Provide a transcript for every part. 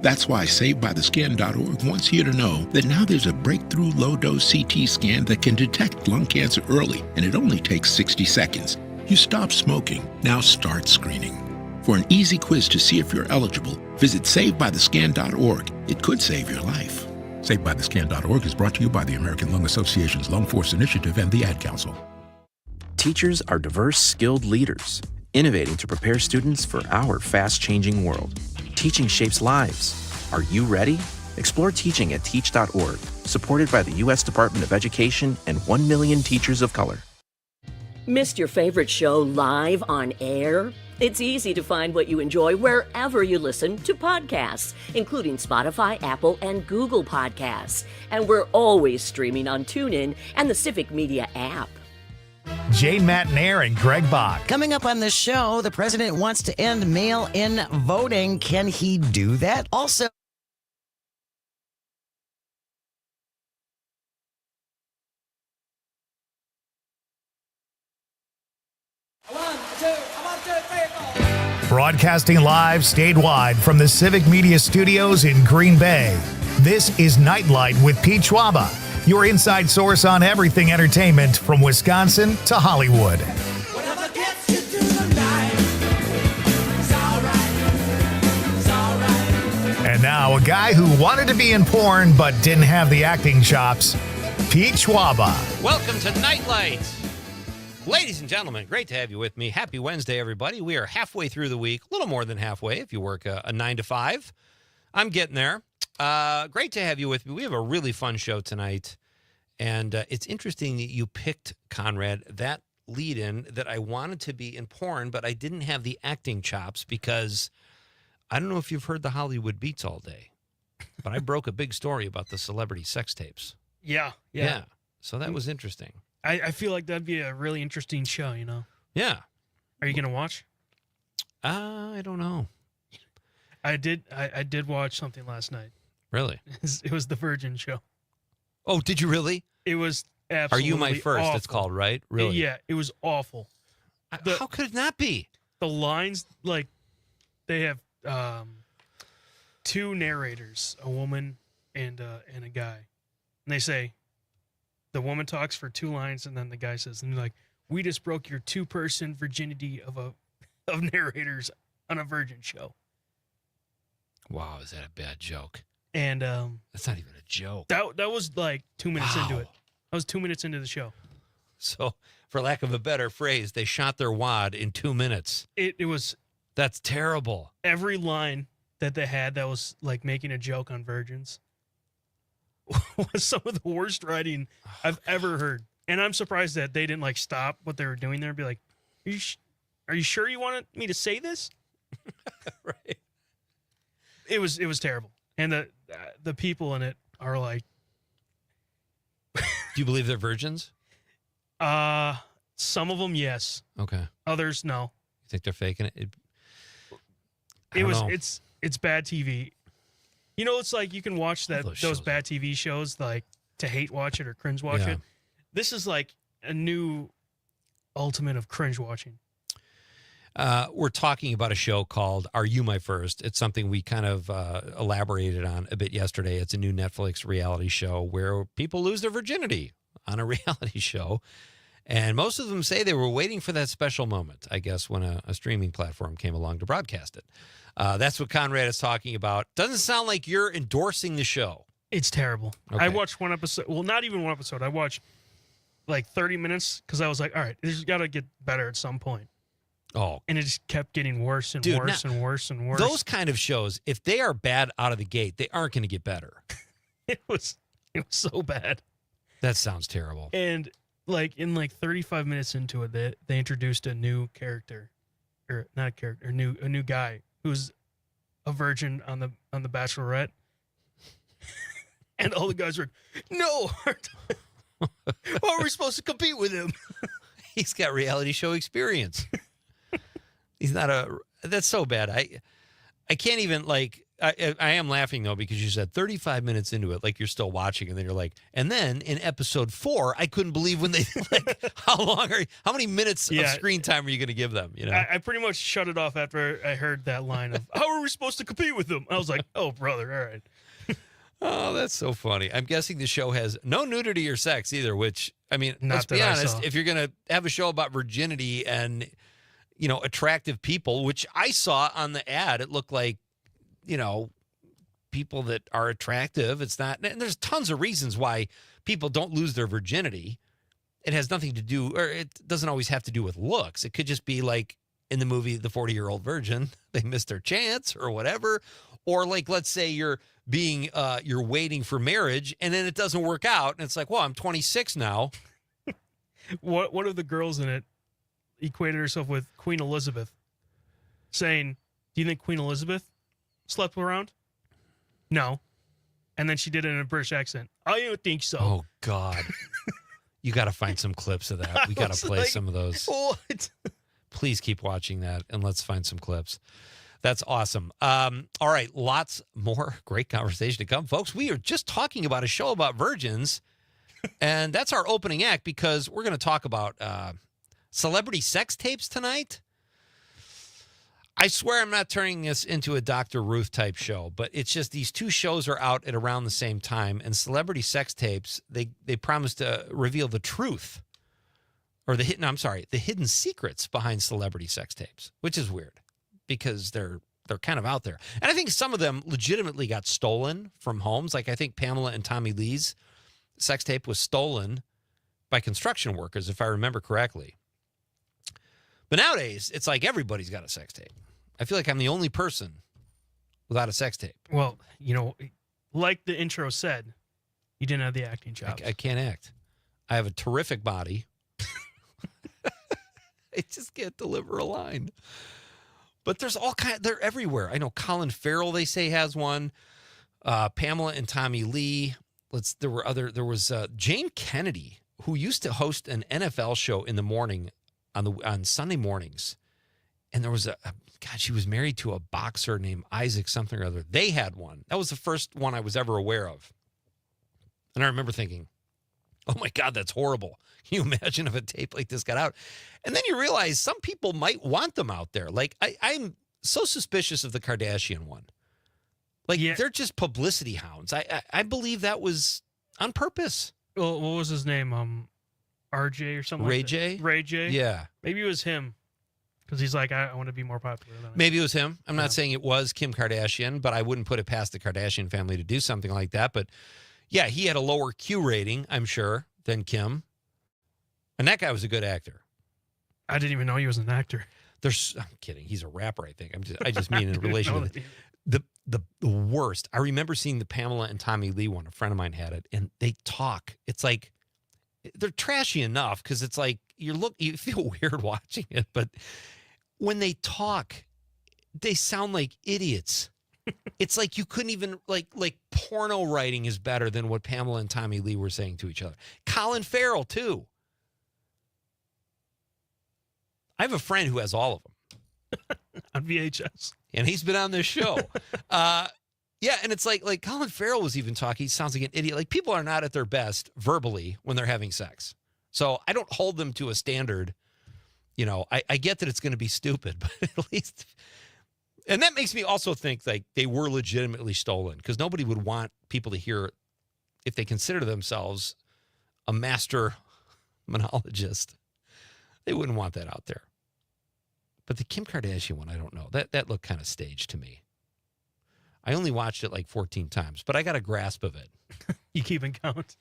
That's why SaveByTheScan.org wants you to know that now there's a breakthrough low-dose CT scan that can detect lung cancer early, and it only takes 60 seconds. You stop smoking, now start screening. For an easy quiz to see if you're eligible, visit SaveByTheScan.org. It could save your life. SaveByTheScan.org is brought to you by the American Lung Association's Lung Force Initiative and the Ad Council. Teachers are diverse, skilled leaders, innovating to prepare students for our fast-changing world. Teaching shapes lives. Are you ready? Explore teaching at teach.org, supported by the U.S. Department of Education and 1 million teachers of color. Missed your favorite show live on air? It's easy to find what you enjoy wherever you listen to podcasts, including Spotify, Apple, and Google Podcasts. And we're always streaming on TuneIn and the Civic Media app. Jane Matnair and Greg Bach. Coming up on the show, the president wants to end mail-in voting. Can he do that? Also, Broadcasting live statewide from the Civic Media Studios in Green Bay. This is Nite with Pete Schwaba, your inside source on everything entertainment from Wisconsin to Hollywood. And now a guy who wanted to be in porn but didn't have the acting chops, Pete Schwaba. Welcome to Nite. Ladies and gentlemen, great to have you with me. Happy Wednesday, everybody. We are halfway through the week, a little more than halfway if you work a 9 to 5. I'm getting there. Great to have you with me. We have a really fun show tonight. And it's interesting that you picked, Conrad, that lead-in that I wanted to be in porn, but I didn't have the acting chops because I don't know if you've heard the Hollywood Beats all day, but I broke a big story about the celebrity sex tapes. Yeah. So that was interesting. I feel like that'd be a really interesting show, you know? Yeah. Are you going to watch? I don't know. I did watch something last night. Really? It was the Virgin show. Oh, did you really? It was absolutely Are You My First, awful. it's called, right? Really? Yeah, it was awful. How could it not be? The lines, like, they have two narrators, a woman and a guy. And they say, the woman talks for 2 lines, and then the guy says, and they're like, we just broke your 2-person virginity of narrators on a Virgin show. Wow, is that a bad joke? And that's not even a joke. That was like 2 minutes into it. I was 2 minutes into the show. So, for lack of a better phrase, they shot their wad in 2 minutes. It was... That's terrible. Every line that they had that was like making a joke on virgins was some of the worst writing I've ever heard. And I'm surprised that they didn't like stop what they were doing there and be like, are you sure you wanted me to say this? Right. It was terrible. And the people in it are like... Do you believe they're virgins? Some of them, yes. Okay. Others, no. You think they're faking it? It's bad TV. You know, it's like you can watch those bad TV shows like to hate watch it or cringe watch it. This is like a new ultimate of cringe watching. We're talking about a show called Are You My First? It's something we kind of elaborated on a bit yesterday. It's a new Netflix reality show where people lose their virginity on a reality show. And most of them say they were waiting for that special moment, I guess, when a streaming platform came along to broadcast it. That's what Conrad is talking about. Doesn't sound like you're endorsing the show. It's terrible. Okay. I watched one episode. Well, not even one episode. I watched like 30 minutes because I was like, all right, this has got to get better at some point. Oh. And it just kept getting worse and worse and worse and worse. Those kind of shows, if they are bad out of the gate, they aren't going to get better. It was so bad. That sounds terrible. And like in like 35 minutes into it, they introduced a new character, or not a character, a new guy who's a virgin on the Bachelorette, and all the guys were, no, how are we supposed to compete with him? He's got reality show experience. He's not that's so bad. I can't even like I am laughing, though, because you said 35 minutes into it, like you're still watching, and then you're like, and then in episode 4, I couldn't believe when they, like, how many minutes of screen time are you going to give them? You know, I pretty much shut it off after I heard that line of, how are we supposed to compete with them? I was like, oh, brother, all right. Oh, that's so funny. I'm guessing the show has no nudity or sex either, which, I mean, let's be honest, if you're going to have a show about virginity and, you know, attractive people, which I saw on the ad, it looked like, you know, people that are attractive. It's not, and there's tons of reasons why people don't lose their virginity. It has nothing to do, or it doesn't always have to do with looks. It could just be like in the movie, The 40-Year-Old Virgin, they missed their chance or whatever. Or like, let's say you're waiting for marriage and then it doesn't work out. And it's like, well, I'm 26 now. One of the girls in it equated herself with Queen Elizabeth, saying, do you think Queen Elizabeth slept around? No. And then she did it in a British accent. I don't think so. Oh, God. You got to find some clips of that. We got to play some of those. What? Please keep watching that and let's find some clips. That's awesome. All right, lots more great conversation to come, folks. We are just talking about a show about virgins, and that's our opening act because we're going to talk about celebrity sex tapes tonight. I swear I'm not turning this into a Dr. Ruth type show, but it's just these two shows are out at around the same time, and celebrity sex tapes, they promise to reveal the truth, or the hidden secrets behind celebrity sex tapes, which is weird because they're kind of out there. And I think some of them legitimately got stolen from homes. Like I think Pamela and Tommy Lee's sex tape was stolen by construction workers, if I remember correctly. But nowadays, it's like everybody's got a sex tape. I feel like I'm the only person without a sex tape. Well, you know, like the intro said, you didn't have the acting chops. I can't act. I have a terrific body. I just can't deliver a line. But there's all kinds, they're everywhere. I know Colin Farrell, they say, has one. Pamela and Tommy Lee. There was Jane Kennedy, who used to host an NFL show in the morning on Sunday mornings. And there was she was married to a boxer named Isaac something or other. They had one. That was the first one I was ever aware of. And I remember thinking, oh my God, that's horrible. Can you imagine if a tape like this got out? And then you realize some people might want them out there. Like, I'm so suspicious of the Kardashian one. Like, they're just publicity hounds. I believe that was on purpose. Well, what was his name? RJ or something Ray like that? J? Ray J? Yeah. Maybe it was him. Because he's like, I want to be more popular than Maybe it was him. I'm not saying it was Kim Kardashian, but I wouldn't put it past the Kardashian family to do something like that. But yeah, he had a lower Q rating, I'm sure, than Kim. And that guy was a good actor. I didn't even know he was an actor. I'm kidding. He's a rapper, I think. I just mean in relation to the worst. I remember seeing the Pamela and Tommy Lee one. A friend of mine had it, and they talk. It's like they're trashy enough because it's like you feel weird watching it, but when they talk, they sound like idiots. It's like you couldn't even like porno writing is better than what Pamela and Tommy Lee were saying to each other. Colin Farrell too. I have a friend who has all of them on VHS, and he's been on this show. Yeah, and it's like Colin Farrell was even talking. He sounds like an idiot. Like, people are not at their best verbally when they're having sex. So I don't hold them to a standard. You know, I get that it's going to be stupid, but at least. And that makes me also think like they were legitimately stolen because nobody would want people to hear if they consider themselves a master monologist. They wouldn't want that out there. But the Kim Kardashian one, I don't know. That looked kind of staged to me. I only watched it like 14 times, but I got a grasp of it. You keeping count?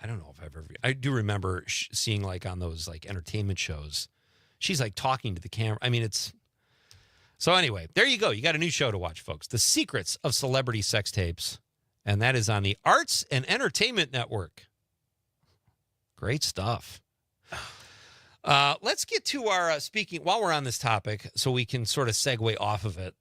I don't know if I've ever. I do remember seeing like on those like entertainment shows, she's like talking to the camera. I mean, it's. So anyway, there you go. You got a new show to watch, folks. The Secrets of Celebrity Sex Tapes. And that is on the Arts and Entertainment Network. Great stuff. Let's get to our speaking while we're on this topic so we can sort of segue off of it.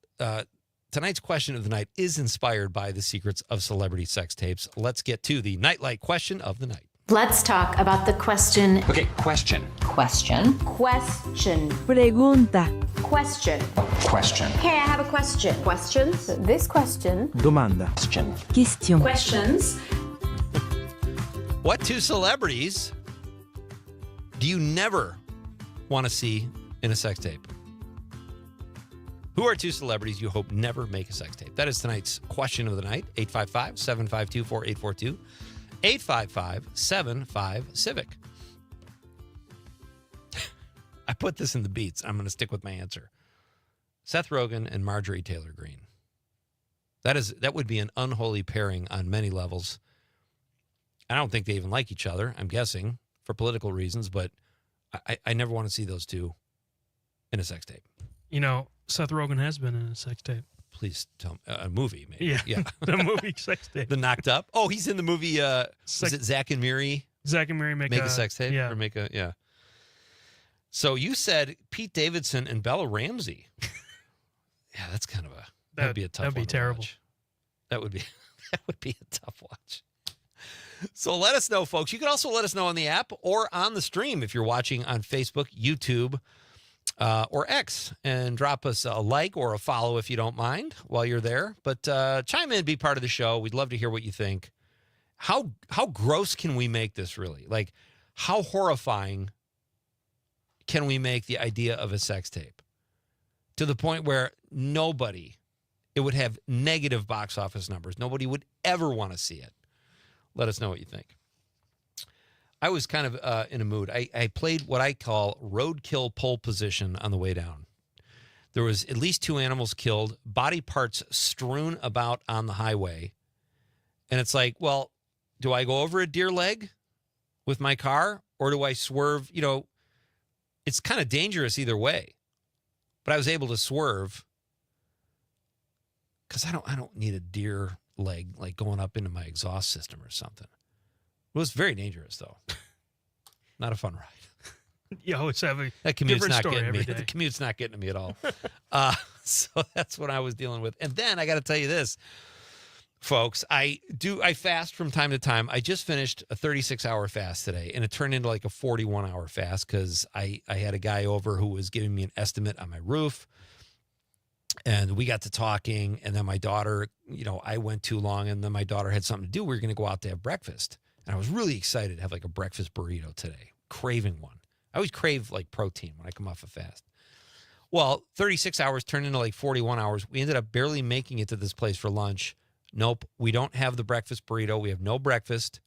Tonight's question of the night is inspired by the secrets of celebrity sex tapes. Let's get to the Nightlight question of the night. Let's talk about the question. Okay, question. Question. Question. Pregunta. Question. Question. Hey, I have a question. Questions? This question. Domanda. Question. Question. Questions. What two celebrities do you never want to see in a sex tape? Who are two celebrities you hope never make a sex tape? That is tonight's question of the night. 855-752-4842. 855-75-CIVIC. I put this in the beats. I'm going to stick with my answer. Seth Rogen and Marjorie Taylor Greene. That would be an unholy pairing on many levels. I don't think they even like each other, I'm guessing, for political reasons, but I never want to see those two in a sex tape. You know, Seth Rogen has been in a sex tape. Please tell me. A movie, maybe. Yeah. The movie sex tape. The Knocked Up. Oh, he's in the movie, is it Zach and Miri? Zach and Miri make a sex tape? Yeah. Or yeah. So you said Pete Davidson and Bella Ramsey. Yeah, that's kind of that'd be a tough one. That'd be terrible. Watch. That would be a tough watch. So let us know, folks. You can also let us know on the app or on the stream if you're watching on Facebook, YouTube, or X, and drop us a like or a follow if you don't mind while you're there. But chime in, be part of the show. We'd love to hear what you think. How gross can we make this, really? Like, how horrifying can we make the idea of a sex tape to the point where it would have negative box office numbers. Nobody would ever want to see it. Let us know what you think. I was kind of in a mood. I played what I call roadkill pole position on the way down. There was at least 2 animals killed, body parts strewn about on the highway. And it's like, well, do I go over a deer leg with my car or do I swerve? You know, it's kind of dangerous either way. But I was able to swerve because I don't need a deer leg like going up into my exhaust system or something. It was very dangerous, though. Not a fun ride. You always have a that commute's different not story getting every me. day. The commute's not getting me at all. So that's what I was dealing with. And then I got to tell you this, folks. I fast from time to time. I just finished a 36-hour fast today, and it turned into like a 41-hour fast because I had a guy over who was giving me an estimate on my roof. And we got to talking, and then my daughter, I went too long, and then my daughter had something to do. We were going to go out to have breakfast. And I was really excited to have like a breakfast burrito today, craving one. I always crave like protein when I come off a fast. Well, 36 hours turned into like 41 hours. We ended up barely making it to this place for lunch. Nope, we don't have the breakfast burrito. We have no breakfast.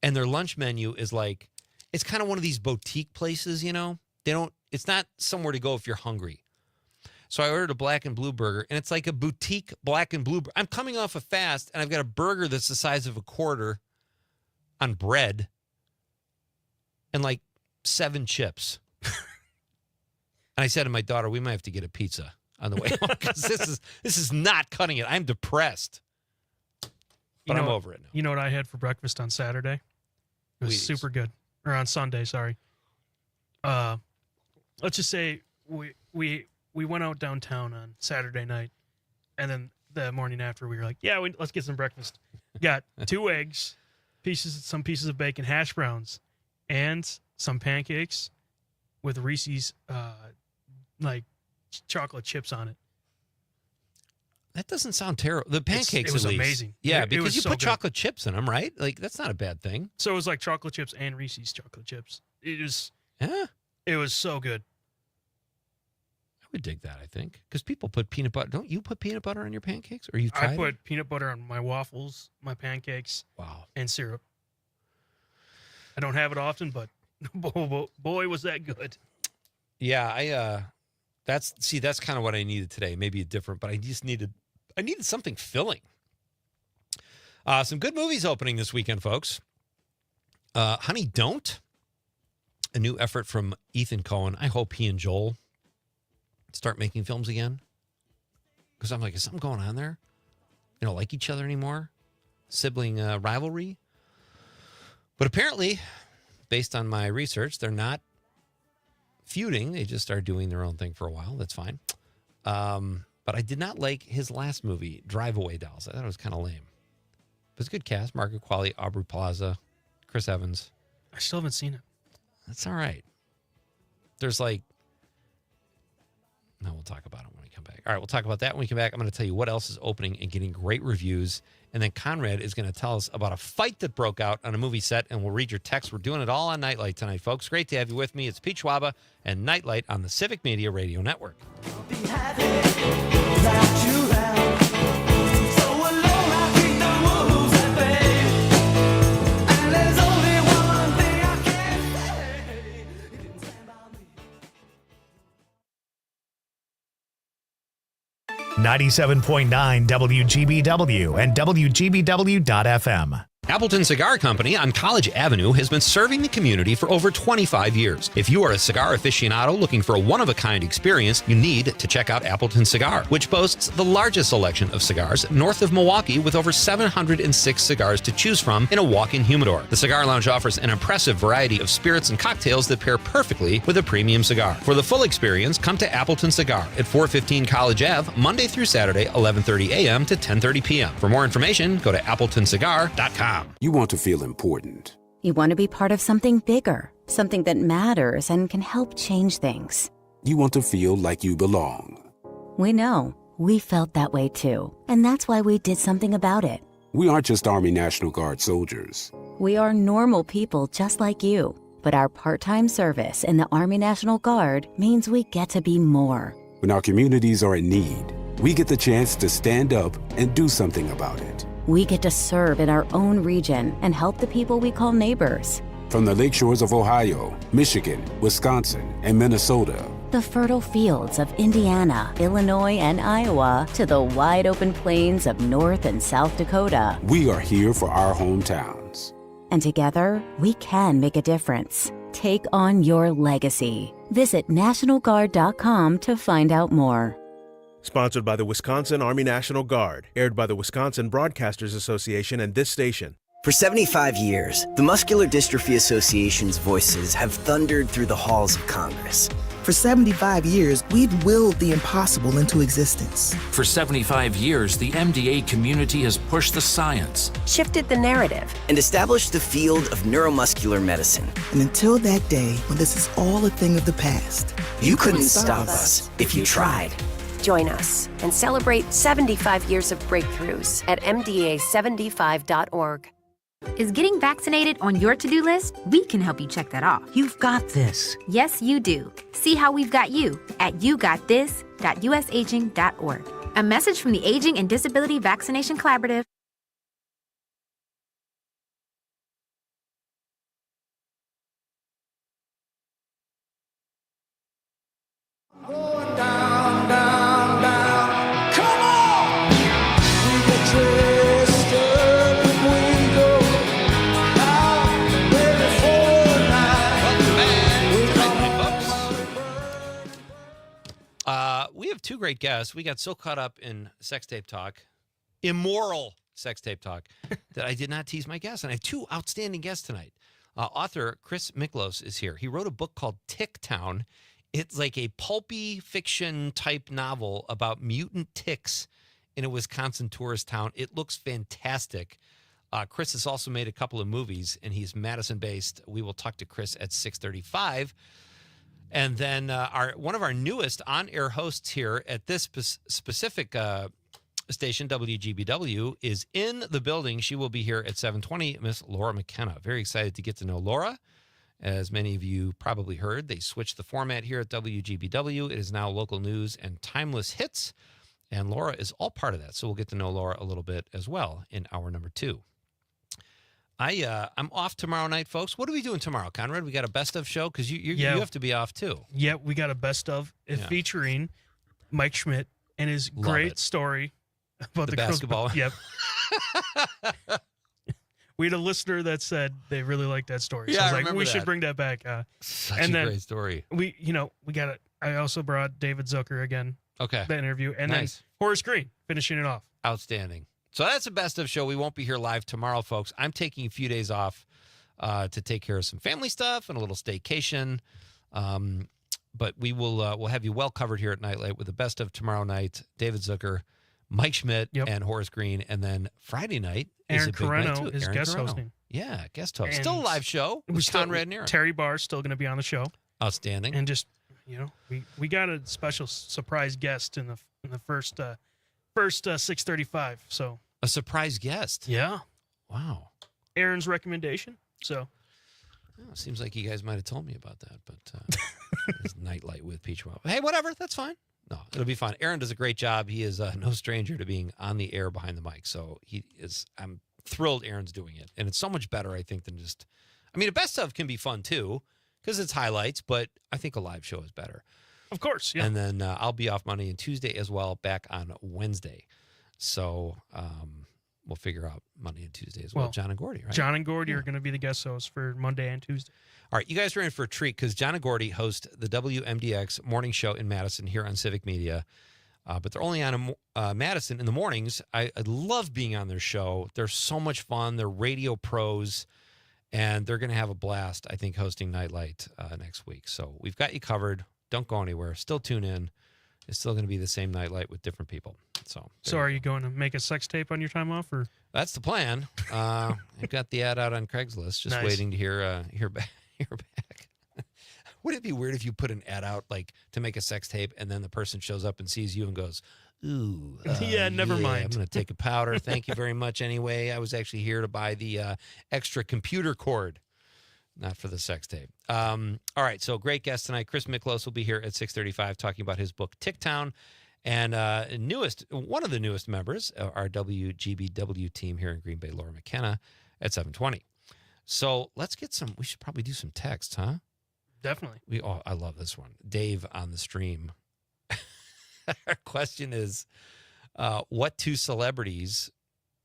And their lunch menu is like, it's kind of one of these boutique places, it's not somewhere to go if you're hungry. So I ordered a black and blue burger, and it's like a boutique black and blue burger. I'm coming off a fast, and I've got a burger that's the size of a quarter on bread and like 7 chips. And I said to my daughter, we might have to get a pizza on the way home because this is not cutting it. I'm depressed. But I'm over it now. You know what I had for breakfast on Saturday? It was super good. Or on Sunday, sorry. Let's just say we went out downtown on Saturday night, and then the morning after we were like, let's get some breakfast. Got 2 eggs, some pieces of bacon, hash browns, and some pancakes with Reese's like chocolate chips on it. That doesn't sound terrible. The pancakes, it was at least. amazing. Yeah, It because was you so put good. chocolate chips in them, right? Like, that's not a bad thing. So it was like chocolate chips and Reese's chocolate chips. It was so good. I would dig that, I think. Because people put peanut butter. Don't you put peanut butter on your pancakes? Or you tried I put peanut butter on my waffles, my pancakes, and syrup. I don't have it often, but boy, was that good. Yeah, that's kind of what I needed today. Maybe different, but I needed something filling. Some good movies opening this weekend, folks. Honey, Don't. A new effort from Ethan Coen. I hope he and Joel start making films again. Because I'm like, is something going on there? They don't like each other anymore? Sibling rivalry? But apparently, based on my research, they're not feuding. They just are doing their own thing for a while. That's fine. But I did not like his last movie, Drive Away Dolls. I thought it was kind of lame. But it's a good cast. Margaret Qualley, Aubrey Plaza, Chris Evans. I still haven't seen it. That's all right. there's like, no, we'll talk about it when we come back. All right, we'll talk about that when we come back. I'm going to tell you what else is opening and getting great reviews. And then Conrad is going to tell us about a fight that broke out on a movie set, and we'll read your text. We're doing it all on Nite Lite tonight, folks. Great to have you with me. It's Pete Schwaba and Nite Lite on the Civic Media Radio Network. .9 WGBW and WGBW.FM. Appleton Cigar Company on College Avenue has been serving the community for over 25 years. If you are a cigar aficionado looking for a one-of-a-kind experience, you need to check out Appleton Cigar, which boasts the largest selection of cigars north of Milwaukee with over 706 cigars to choose from in a walk-in humidor. The Cigar Lounge offers an impressive variety of spirits and cocktails that pair perfectly with a premium cigar. For the full experience, come to Appleton Cigar at 415 College Ave, Monday through Saturday, 11:30 a.m. to 10:30 p.m. For more information, go to appletoncigar.com. You want to feel important. You want to be part of something bigger, something that matters and can help change things. You want to feel like you belong. We know. We felt that way too. And that's why we did something about it. We aren't just Army National Guard soldiers. We are normal people just like you. But our part-time service in the Army National Guard means we get to be more. When our communities are in need, we get the chance to stand up and do something about it. We get to serve in our own region and help the people we call neighbors. From the lakeshores of Ohio, Michigan, Wisconsin, and Minnesota, the fertile fields of Indiana, Illinois, and Iowa, to the wide open plains of North and South Dakota, we are here for our hometowns. And together, we can make a difference. Take on your legacy. Visit NationalGuard.com to find out more. Sponsored by the Wisconsin Army National Guard. Aired by the Wisconsin Broadcasters Association and this station. For 75 years, the Muscular Dystrophy Association's voices have thundered through the halls of Congress. For 75 years, we've willed the impossible into existence. For 75 years, the MDA community has pushed the science, shifted the narrative, and established the field of neuromuscular medicine. And until that day, when this is all a thing of the past, you couldn't stop us if you tried. Join us and celebrate 75 years of breakthroughs at MDA75.org. Is getting vaccinated on your to-do list? We can help you check that off. You've got this. Yes, you do. See how we've got you at yougotthis.usaging.org. A message from the Aging and Disability Vaccination Collaborative. We have two great guests. We got so caught up in sex tape talk, immoral sex tape talk, that I did not tease my guests. And I have two outstanding guests tonight. Author Chris Miklos is here. He wrote a book called Tick Town. It's like a pulpy fiction type novel about mutant ticks in a Wisconsin tourist town. It looks fantastic. Chris has also made a couple of movies, and he's Madison-based. We will talk to Chris at 6:35. And then one of our newest on-air hosts here at this specific station, WGBW, is in the building. She will be here at 7:20, Miss Laura McKenna. Very excited to get to know Laura. As many of you probably heard, they switched the format here at WGBW. It is now local news and timeless hits, and Laura is all part of that. So we'll get to know Laura a little bit as well in hour number 2. I'm off tomorrow night, folks. What are we doing tomorrow, Conrad? We got a best of show because you have to be off too. Yeah, we got a best of featuring Mike Schmidt and his great story about the basketball. Yep. We had a listener that said they really liked that story. So Yeah, I was I like, remember we that. should bring that back. Such a great story. We got it. I also brought David Zucker again. Okay. That interview. And Nice. then Horace Green finishing it off. Outstanding. So that's a best of show. We won't be here live tomorrow, folks. I'm taking a few days off to take care of some family stuff and a little staycation. But we will we'll have you well covered here at Nite Lite with the best of tomorrow night. David Zucker, Mike Schmidt, and Horace Green. And then Friday night is Aaron a big night, Carreno too. is Aaron guest Carreno. hosting. Yeah, guest host. And Still a live show with Conrad and Aaron. Terry Barr's still going to be on the show. Outstanding. And just, we got a special surprise guest in the first 6:35. So a surprise guest. Yeah. Wow. Aaron's recommendation. So well, it seems like you guys might have told me about that, but it's Nightlight with Peach Schwaba. Hey, whatever. That's fine. No, it'll be fine. Aaron does a great job. He is no stranger to being on the air behind the mic. So I'm thrilled Aaron's doing it. And it's so much better, I think, than just, a best of can be fun too, because it's highlights, but I think a live show is better. Of course, yeah. And then I'll be off Monday and Tuesday as well, back on Wednesday. So we'll figure out Monday and Tuesday as well. John and Gordy, right? John and Gordy are going to be the guest hosts for Monday and Tuesday. All right, you guys are in for a treat because John and Gordy host the WMDX morning show in Madison here on Civic Media. But they're only on Madison in the mornings. I love being on their show. They're so much fun. They're radio pros, and they're going to have a blast, I think, hosting Nightlight next week. So we've got you covered. Don't go anywhere. Still tune in. It's still going to be the same Nightlight with different people. So are you going to make a sex tape on your time off, or? That's the plan. I've got the ad out on Craigslist, just waiting to hear back. Would it be weird if you put an ad out like to make a sex tape and then the person shows up and sees you and goes, ooh, never mind. I'm going to take a powder. Thank you very much anyway. I was actually here to buy the extra computer cord, not for the sex tape. All right, so great guest tonight. Chris Miklos will be here at 6:35 talking about his book, Ticktown. And one of the newest members, our WGBW team here in Green Bay, Laura McKenna, at 7:20. So let's get we should probably do some texts, huh? Definitely. I love this one. Dave on the stream. Our question is, what two celebrities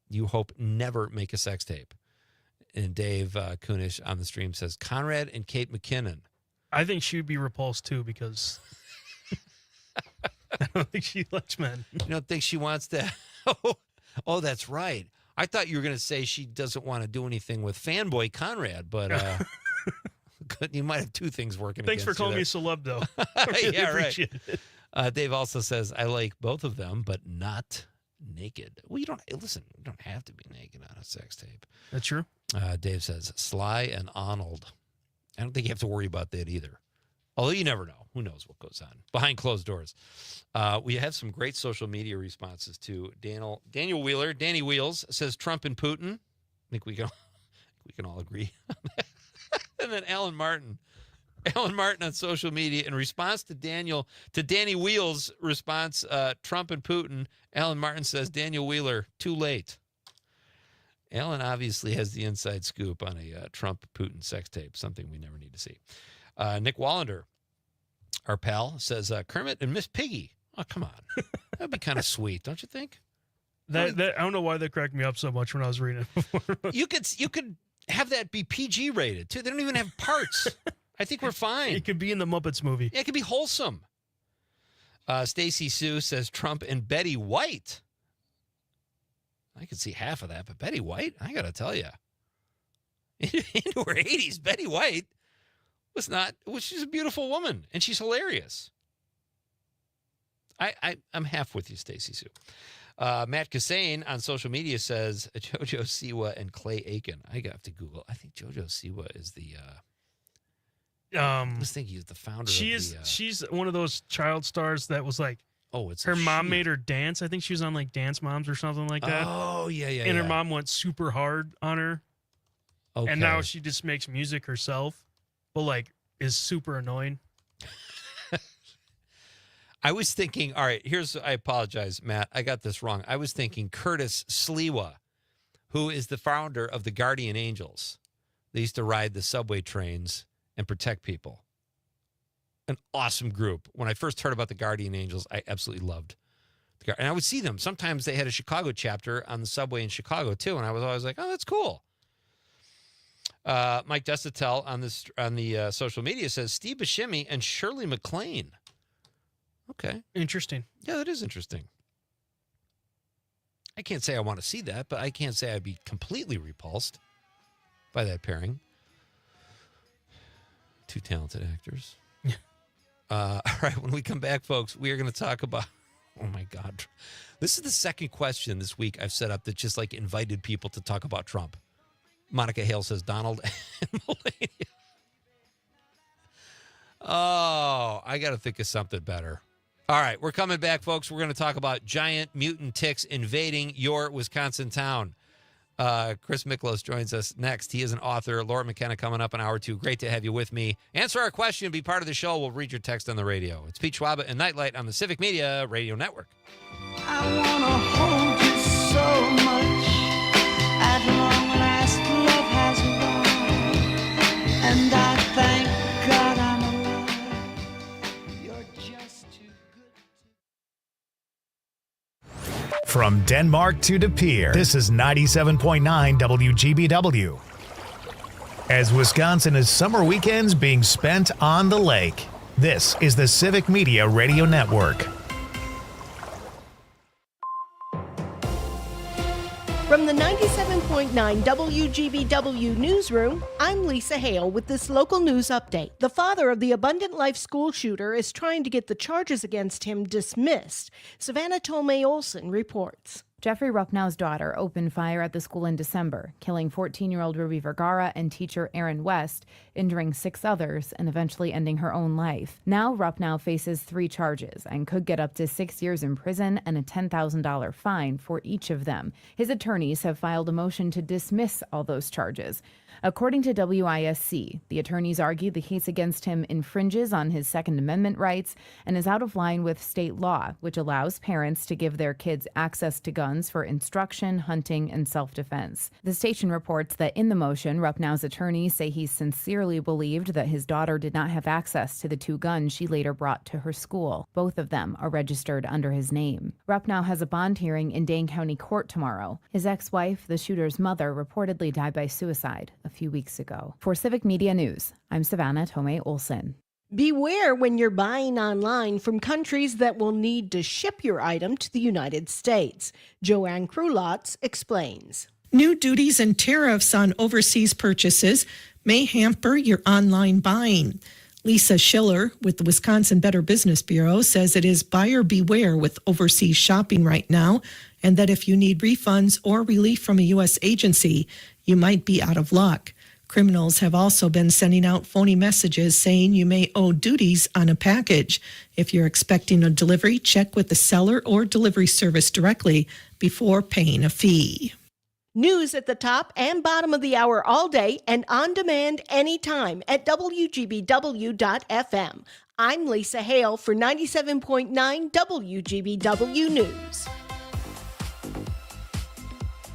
you hope never make a sex tape? And Dave Kunish on the stream says, Conrad and Kate McKinnon. I think she would be repulsed too because I don't think she likes men. You don't think she wants to? Oh, that's right. I thought you were going to say she doesn't want to do anything with fanboy Conrad, but you might have two things working Thanks against for calling you me celeb, though. Really yeah, right. It. Dave also says, I like both of them, but not naked. Well, you don't have to be naked on a sex tape. That's true. Dave says, Sly and Arnold. I don't think you have to worry about that either. Although you never know. Who knows what goes on behind closed doors. We have some great social media responses to Daniel Wheeler. Danny Wheels says Trump and Putin. I think we can all agree on that. And then Alan Martin on social media in response to Danny Wheels' response, Trump and Putin. Alan Martin says Daniel Wheeler, too late. Alan obviously has the inside scoop on a Trump-Putin sex tape, something we never need to see. Nick Wallander, our pal, says Kermit and Miss Piggy. Oh, come on. That'd be kind of sweet, don't you think? I don't know why that cracked me up so much when I was reading it before. You could have that be PG rated, too. They don't even have parts. I think we're fine. It could be in the Muppets movie. Yeah, it could be wholesome. Stacy Sue says Trump and Betty White. I could see half of that, but Betty White, I got to tell you, into her 80s, Betty White she's a beautiful woman, and she's hilarious. I'm half with you, Stacy Sue. Matt Kassane on social media says JoJo Siwa and Clay Aiken. I have to Google. I think JoJo Siwa is the. I was thinking he's the founder. She's one of those child stars that was like. Oh, it's her mom made her dance. I think she was on like Dance Moms or something like that. Oh yeah. And her mom went super hard on her. Okay. And now she just makes music herself, but like is super annoying. I was thinking, all right, I apologize, Matt. I got this wrong. I was thinking Curtis Sliwa, who is the founder of the Guardian Angels. They used to ride the subway trains and protect people. An awesome group. When I first heard about the Guardian Angels, I absolutely loved the and I would see them. Sometimes they had a Chicago chapter on the subway in Chicago too, and I was always like, "Oh, that's cool." Mike Destatel on the social media says Steve Buscemi and Shirley MacLaine. Okay, interesting. Yeah, that is interesting. I can't say I want to see that, but I can't say I'd be completely repulsed by that pairing. Two talented actors. All right, when we come back, folks, we are going to talk about, oh my God. This is the second question this week I've set up that just like invited people to talk about Trump. Monica Hale says Donald and Melania. Oh, I got to think of something better. All right, we're coming back, folks. We're going to talk about giant mutant ticks invading your Wisconsin town. Chris Miklos joins us next. He is an author. Laura McKenna coming up in hour 2. Great to have you with me. Answer our question. Be part of the show. We'll read your text on the radio. It's Pete Schwaba and Nightlight on the Civic Media Radio Network. I want to hold you so much. At long last, love has won. And I thank God I'm alive. You're just too good. From Denmark to De Pere, this is 97.9 WGBW. As Wisconsin is summer weekends being spent on the lake, this is the Civic Media Radio Network. From the 97.9 WGBW newsroom, I'm Lisa Hale with this local news update. The father of the Abundant Life school shooter is trying to get the charges against him dismissed. Savannah Tomei Olson reports. Jeffrey Ruppnau's daughter opened fire at the school in December, killing 14-year-old Ruby Vergara and teacher Aaron West, injuring 6 others and eventually ending her own life. Now Ruppnau faces 3 charges and could get up to 6 years in prison and a $10,000 fine for each of them. His attorneys have filed a motion to dismiss all those charges. According to WISC, the attorneys argue the case against him infringes on his Second Amendment rights and is out of line with state law, which allows parents to give their kids access to guns for instruction, hunting, and self-defense. The station reports that in the motion, Ruppnau's attorneys say he sincerely believed that his daughter did not have access to the 2 guns she later brought to her school. Both of them are registered under his name. Ruppnau has a bond hearing in Dane County Court tomorrow. His ex-wife, the shooter's mother, reportedly died by suicide a few weeks ago. For Civic Media News, I'm Savannah Tomei Olson. Beware when you're buying online from countries that will need to ship your item to the United States. Joanne Krulotz explains. New duties and tariffs on overseas purchases may hamper your online buying. Lisa Schiller with the Wisconsin Better Business Bureau says it is buyer beware with overseas shopping right now, and that if you need refunds or relief from a U.S. agency, you might be out of luck. Criminals have also been sending out phony messages saying you may owe duties on a package. If you're expecting a delivery, check with the seller or delivery service directly before paying a fee. News at the top and bottom of the hour all day and on demand anytime at WGBW.FM. I'm Lisa Hale for 97.9 WGBW News.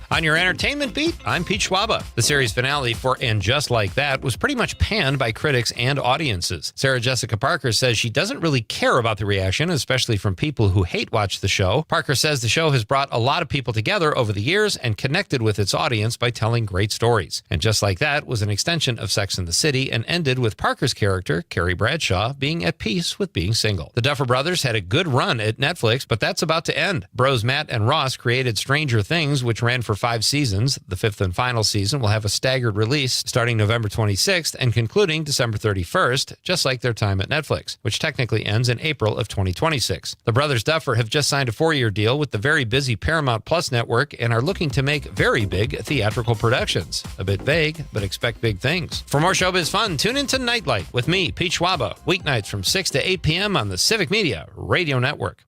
On your entertainment beat, I'm Pete Schwaba. The series finale for And Just Like That was pretty much panned by critics and audiences. Sarah Jessica Parker says she doesn't really care about the reaction, especially from people who hate watch the show. Parker says the show has brought a lot of people together over the years and connected with its audience by telling great stories. And Just Like That was an extension of Sex and the City and ended with Parker's character, Carrie Bradshaw, being at peace with being single. The Duffer Brothers had a good run at Netflix, but that's about to end. Bros Matt and Ross created Stranger Things, which ran for 5 seasons. The 5th and final season will have a staggered release starting November 26th and concluding December 31st, just like their time at Netflix, which technically ends in April of 2026. The brothers Duffer have just signed a 4-year deal with the very busy Paramount Plus network and are looking to make very big theatrical productions. A bit vague, but expect big things. For more showbiz fun, tune into Nightlight with me, Pete Schwaba, weeknights from 6 to 8 p.m. on the Civic Media Radio Network.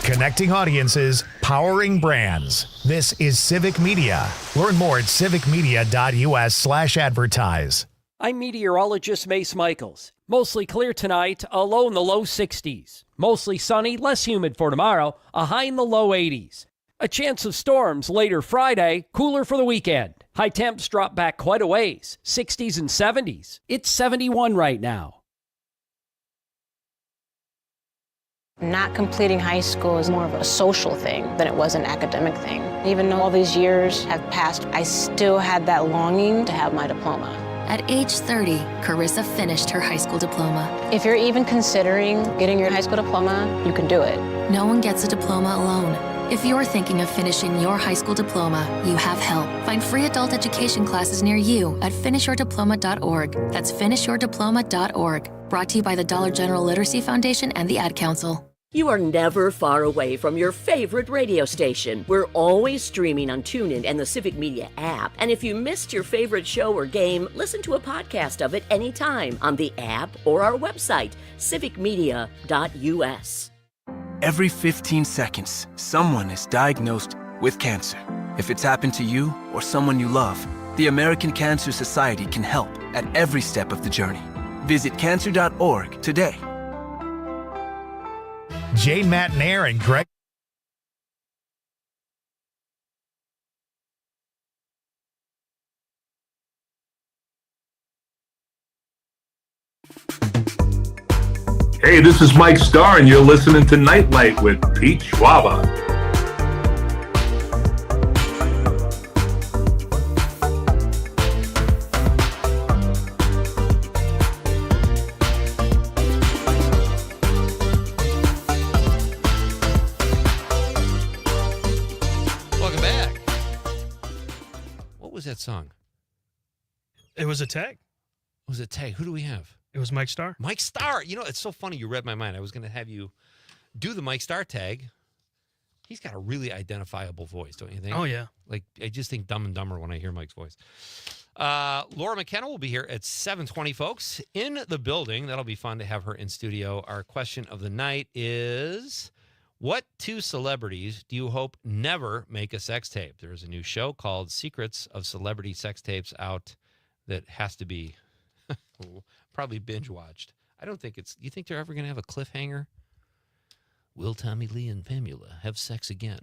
Connecting audiences, powering brands. This is Civic Media. Learn more at civicmedia.us/advertise. I'm meteorologist Mace Michaels. Mostly clear tonight, a low in the low 60s. Mostly sunny, less humid for tomorrow, a high in the low 80s. A chance of storms later Friday, cooler for the weekend. High temps drop back quite a ways, 60s and 70s. It's 71 right now. Not completing high school is more of a social thing than it was an academic thing. Even though all these years have passed, I still had that longing to have my diploma. At age 30, Carissa finished her high school diploma. If you're even considering getting your high school diploma, you can do it. No one gets a diploma alone. If you're thinking of finishing your high school diploma, you have help. Find free adult education classes near you at finishyourdiploma.org. That's finishyourdiploma.org. Brought to you by the Dollar General Literacy Foundation and the Ad Council. You are never far away from your favorite radio station. We're always streaming on TuneIn and the Civic Media app. And if you missed your favorite show or game, listen to a podcast of it anytime on the app or our website, civicmedia.us. Every 15 seconds, someone is diagnosed with cancer. If it's happened to you or someone you love, the American Cancer Society can help at every step of the journey. Visit cancer.org today. Jane Matnair and Greg. Hey, this is Mike Starr, and you're listening to Nightlight with Pete Schwaba. Welcome back. What was that song? It was a tag. Was it tag? Who do we have? It was Mike Starr. Mike Starr. You know, it's so funny. You read my mind. I was going to have you do the Mike Starr tag. He's got a really identifiable voice, don't you think? Oh, yeah. Like, I just think Dumb and Dumber when I hear Mike's voice. Laura McKenna will be here at 7:20, folks, in the building. That'll be fun to have her in studio. Our question of the night is, what two celebrities do you hope never make a sex tape? There's a new show called Secrets of Celebrity Sex Tapes out that has to be probably binge watched. I don't think it's. You think they're ever going to have a cliffhanger? Will Tommy Lee and Pamela have sex again?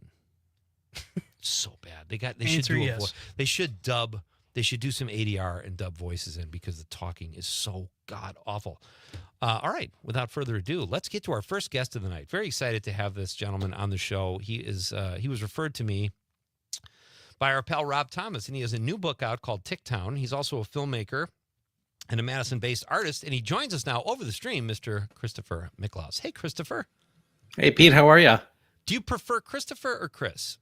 So bad. They should do a voice. They should dub. They should do some ADR and dub voices in because the talking is so god awful. All right. Without further ado, let's get to our first guest of the night. Very excited to have this gentleman on the show. He was referred to me by our pal Rob Thomas, and he has a new book out called Ticktown. He's also a filmmaker and a Madison-based artist, and he joins us now over the stream, Mr. Christopher Miklaus. Hey, Christopher. Hey, Pete, how are you? Do you prefer Christopher or Chris?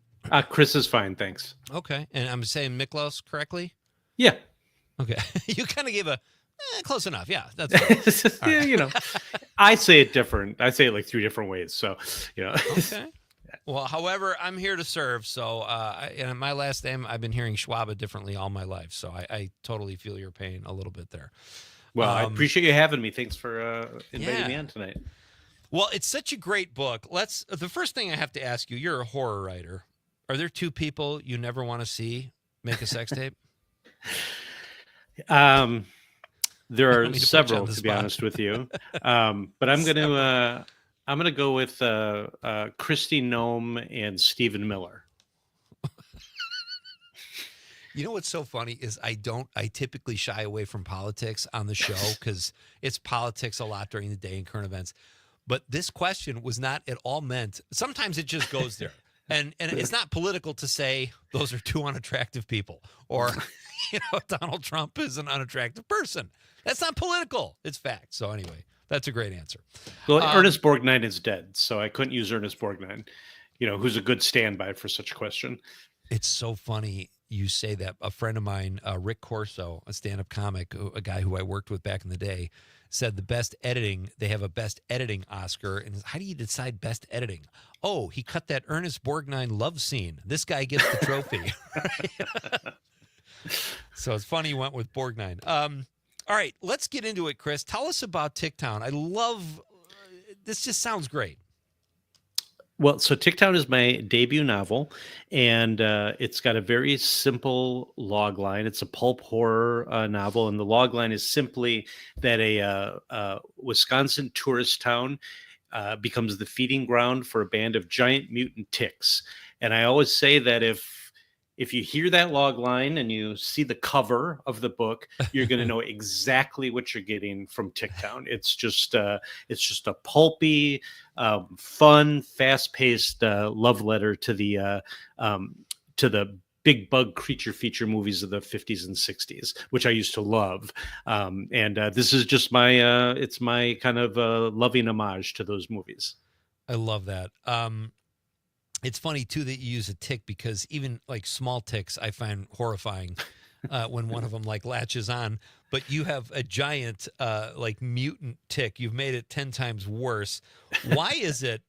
Chris is fine, thanks. Okay, and I'm saying Miklaus correctly? Yeah. Okay, you kind of gave a close enough. Yeah, that's yeah, right. You know, I say it different. I say it like 3 different ways, so, you know. Okay. Well, however, I'm here to serve. So, and my last name, I've been hearing Schwaba differently all my life. So I totally feel your pain a little bit there. Well, I appreciate you having me. Thanks for inviting me on tonight. Well, it's such a great book. The first thing I have to ask you, you're a horror writer. Are there 2 people you never want to see make a sex tape? There are several, to be honest with you. But I'm gonna go with Kristi Noem and Stephen Miller. You know what's so funny is I typically shy away from politics on the show because it's politics a lot during the day and current events. But this question was not at all meant. Sometimes it just goes there. And it's not political to say those are 2 unattractive people or, Donald Trump is an unattractive person. That's not political. It's fact. So anyway, that's a great answer. Well, Ernest Borgnine is dead, so I couldn't use Ernest Borgnine, who's a good standby for such a question. It's so funny you say that. A friend of mine, Rick Corso, a stand-up comic, a guy who I worked with back in the day, said they have a best editing Oscar. And how do you decide best editing? Oh, he cut that Ernest Borgnine love scene. This guy gets the trophy. So it's funny you went with Borgnine. All right, let's get into it, Chris. Tell us about Ticktown. I love this. Just sounds great. Well, so Ticktown is my debut novel, and it's got a very simple log line. It's a pulp horror novel, and the log line is simply that a Wisconsin tourist town becomes the feeding ground for a band of giant mutant ticks. And I always say that if you hear that log line and you see the cover of the book, you're going to know exactly what you're getting from Ticktown. It's just a pulpy, fun, fast-paced love letter to the big bug creature feature movies of the 50s and 60s, which I used to love. And this is just it's my kind of loving homage to those movies. I love that. It's funny, too, that you use a tick because even like small ticks I find horrifying when one of them like latches on. But you have a giant like mutant tick. You've made it 10 times worse. Why is it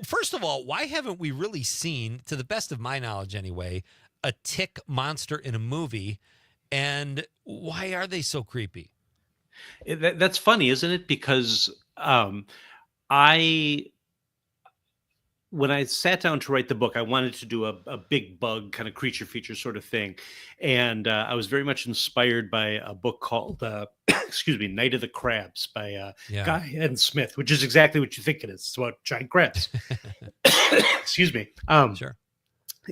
First of all, why haven't we really seen, to the best of my knowledge anyway, a tick monster in a movie? And why are they so creepy? That's funny, isn't it? Because I when I sat down to write the book, I wanted to do a big bug kind of creature feature sort of thing. And I was very much inspired by a book called, excuse me, Night of the Crabs by Yeah. Guy N. Smith, which is exactly what you think it is. It's about giant crabs. Excuse me. Sure.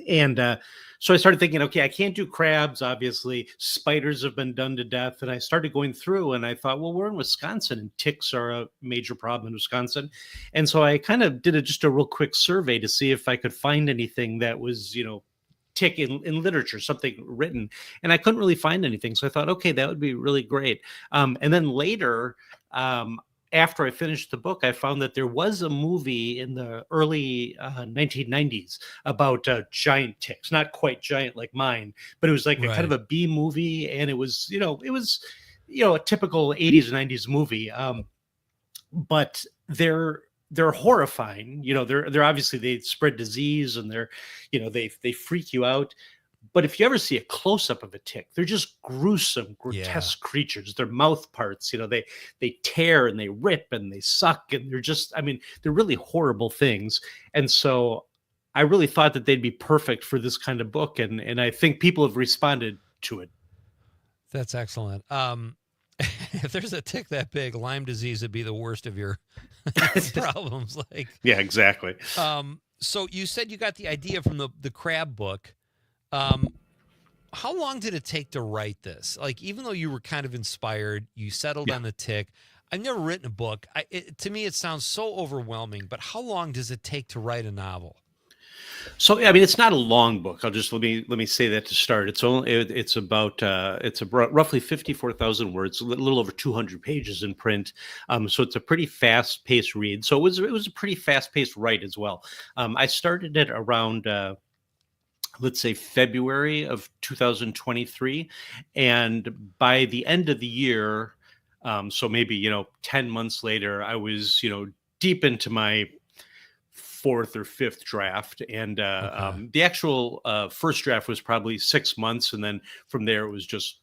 And so I started thinking, okay, I can't do crabs. Obviously, spiders have been done to death. And I started going through and I thought, well, we're in Wisconsin and ticks are a major problem in Wisconsin. And so I kind of did just a real quick survey to see if I could find anything that was, tick in literature, something written. And I couldn't really find anything. So I thought, okay, that would be really great. And then later, after I finished the book, I found that there was a movie in the early 1990s about giant ticks, not quite giant like mine, but it was like a kind of a B movie. And it was, a typical 80s, 90s movie. But they're horrifying. They're obviously, they spread disease and they freak you out. But if you ever see a close-up of a tick, they're just gruesome, grotesque creatures. Their mouth parts, they tear and they rip and they suck, and they're really horrible things. And so I really thought that they'd be perfect for this kind of book, and I think people have responded to it. That's excellent. If there's a tick that big, Lyme disease would be the worst of your problems. Yeah, exactly. So you said you got the idea from the crab book. How long did it take to write this? Like, even though you were kind of inspired, you settled on the tick. I've never written a book. To me, it sounds so overwhelming, but how long does it take to write a novel? So, I mean, it's not a long book. I'll just let me say that to start. It's about roughly 54,000 words, a little over 200 pages in print. So it's a pretty fast paced read. So it was a pretty fast paced write as well. I started it around, let's say February of 2023. And by the end of the year, so maybe, 10 months later, I was, deep into my fourth or fifth draft. And the actual first draft was probably 6 months. And then from there, it was just,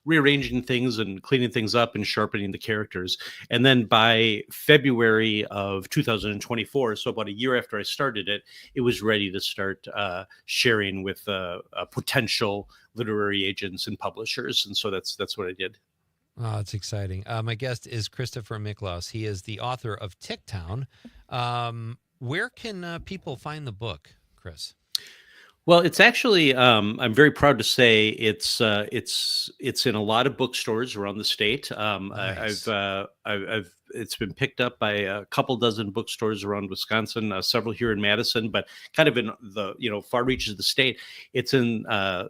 rearranging things and cleaning things up and sharpening the characters. And then by February of 2024, so about a year after I started it, it was ready to start sharing with potential literary agents and publishers. And so that's what I did. Oh, it's exciting. My guest is Christopher Miklaus. He is the author of Ticktown. Where can people find the book, Chris? Well, it's actually, I'm very proud to say it's in a lot of bookstores around the state. Nice. It's been picked up by a couple dozen bookstores around Wisconsin, several here in Madison, but kind of in the far reaches of the state. It's in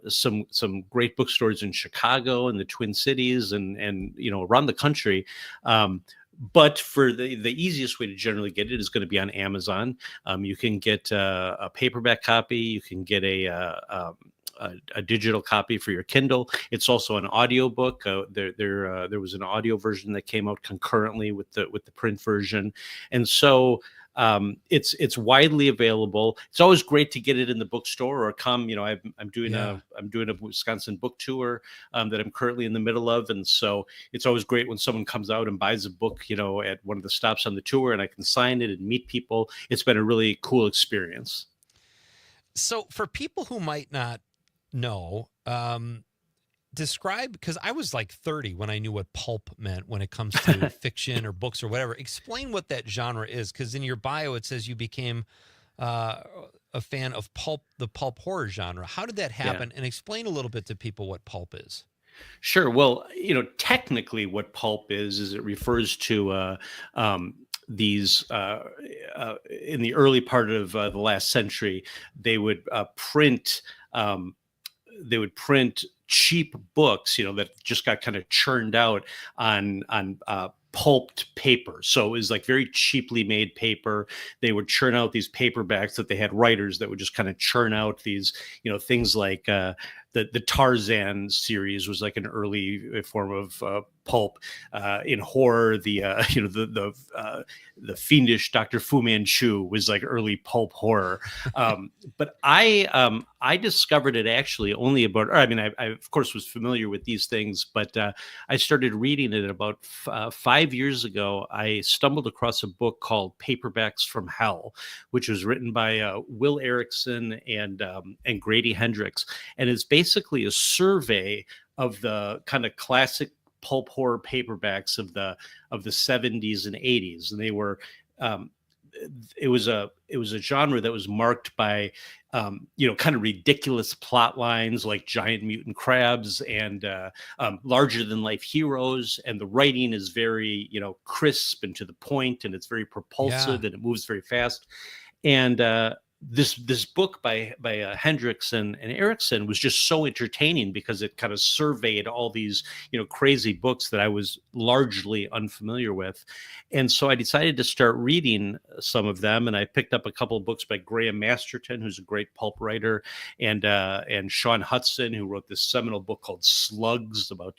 some great bookstores in Chicago and the Twin Cities and around the country. But for the easiest way to generally get it is going to be on Amazon. You can get a paperback copy. You can get a digital copy for your Kindle. It's also an audio book. There was an audio version that came out concurrently with the print version, and so it's widely available. It's always great to get it in the bookstore or come. I'm doing a Wisconsin book tour that I'm currently in the middle of, and so it's always great when someone comes out and buys a book, at one of the stops on the tour, and I can sign it and meet people. It's been a really cool experience. So for people who might not know, describe, because I was like 30 when I knew what pulp meant when it comes to fiction or books or whatever. Explain what that genre is, because in your bio it says you became a fan of the pulp horror genre. How did that happen? And explain a little bit to people what pulp is. Sure. Well, technically what pulp is it refers to these in the early part of the last century, they would print cheap books, that just got kind of churned out on pulped paper. So it was like very cheaply made paper. They would churn out these paperbacks that they had writers that would just kind of churn out these, things like the Tarzan series was like an early form of pulp. In horror, the fiendish Dr. Fu Manchu was like early pulp horror. But I discovered it actually only about, or I mean, I of course was familiar with these things, but I started reading it about 5 years ago. I stumbled across a book called Paperbacks from Hell, which was written by Will Erickson and Grady Hendrix. And it's basically a survey of the kind of classic pulp horror paperbacks of the 70s and 80s. And they were, it was a genre that was marked by kind of ridiculous plot lines like giant mutant crabs and larger than life heroes, and the writing is very crisp and to the point, and it's very propulsive and it moves very fast. And this book by Hendricks and Erickson was just so entertaining because it kind of surveyed all these crazy books that I was largely unfamiliar with. And so I decided to start reading some of them, and I picked up a couple of books by Graham Masterton, who's a great pulp writer, and Sean Hudson, who wrote this seminal book called Slugs, about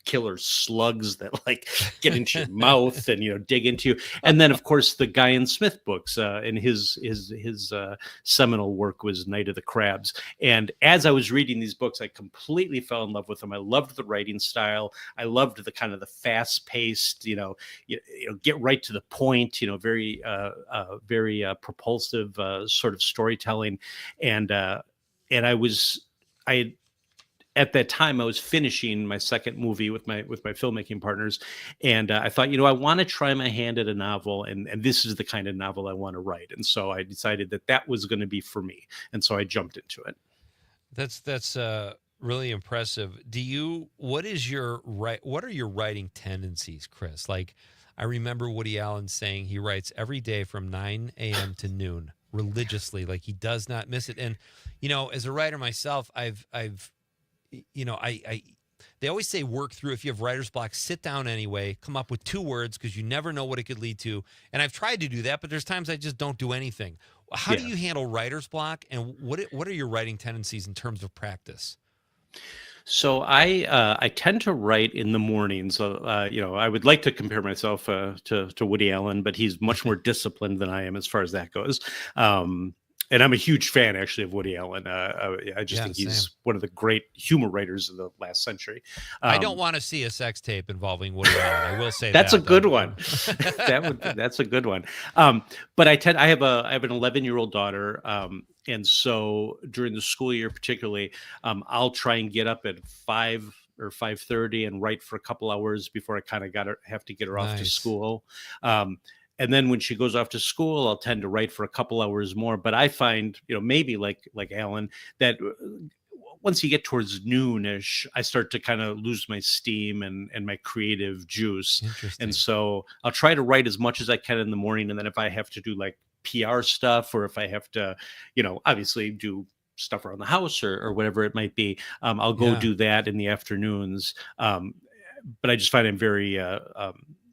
killer slugs that like get into your mouth and dig into you. And then of course the Guyan Smith books, and his seminal work was Night of the Crabs. And as I was reading these books, I completely fell in love with them. I loved the writing style. I loved the kind of the fast paced, get right to the point, very propulsive sort of storytelling. And at that time, I was finishing my second movie with my filmmaking partners, and I thought, I want to try my hand at a novel, and this is the kind of novel I want to write. And so I decided that was going to be for me, and so I jumped into it. That's really impressive. What are your writing tendencies, Chris? Like, I remember Woody Allen saying he writes every day from 9 a.m. to noon religiously, like he does not miss it. And as a writer myself, they always say work through. If you have writer's block, sit down anyway, come up with 2 words because you never know what it could lead to. And I've tried to do that, but there's times I just don't do anything. How do you handle writer's block, and what are your writing tendencies in terms of practice? So I tend to write in the mornings. I would like to compare myself to Woody Allen, but he's much more disciplined than I am as far as that goes. And I'm a huge fan, actually, of Woody Allen. I just think he's one of the great humor writers of the last century. I don't want to see a sex tape involving Woody Allen. I will say that's that. A good one. That's a good one. But I have an 11-year-old daughter, and so during the school year, particularly, I'll try and get up at 5 or 5:30 and write for a couple hours before I kind of have to get her off to school. And then when she goes off to school, I'll tend to write for a couple hours more. But I find, maybe like Alan, that once you get towards noonish, I start to kind of lose my steam and my creative juice. And so I'll try to write as much as I can in the morning. And then if I have to do like PR stuff, or if I have to, obviously do stuff around the house or whatever it might be, I'll go do that in the afternoons. But I just find I'm very...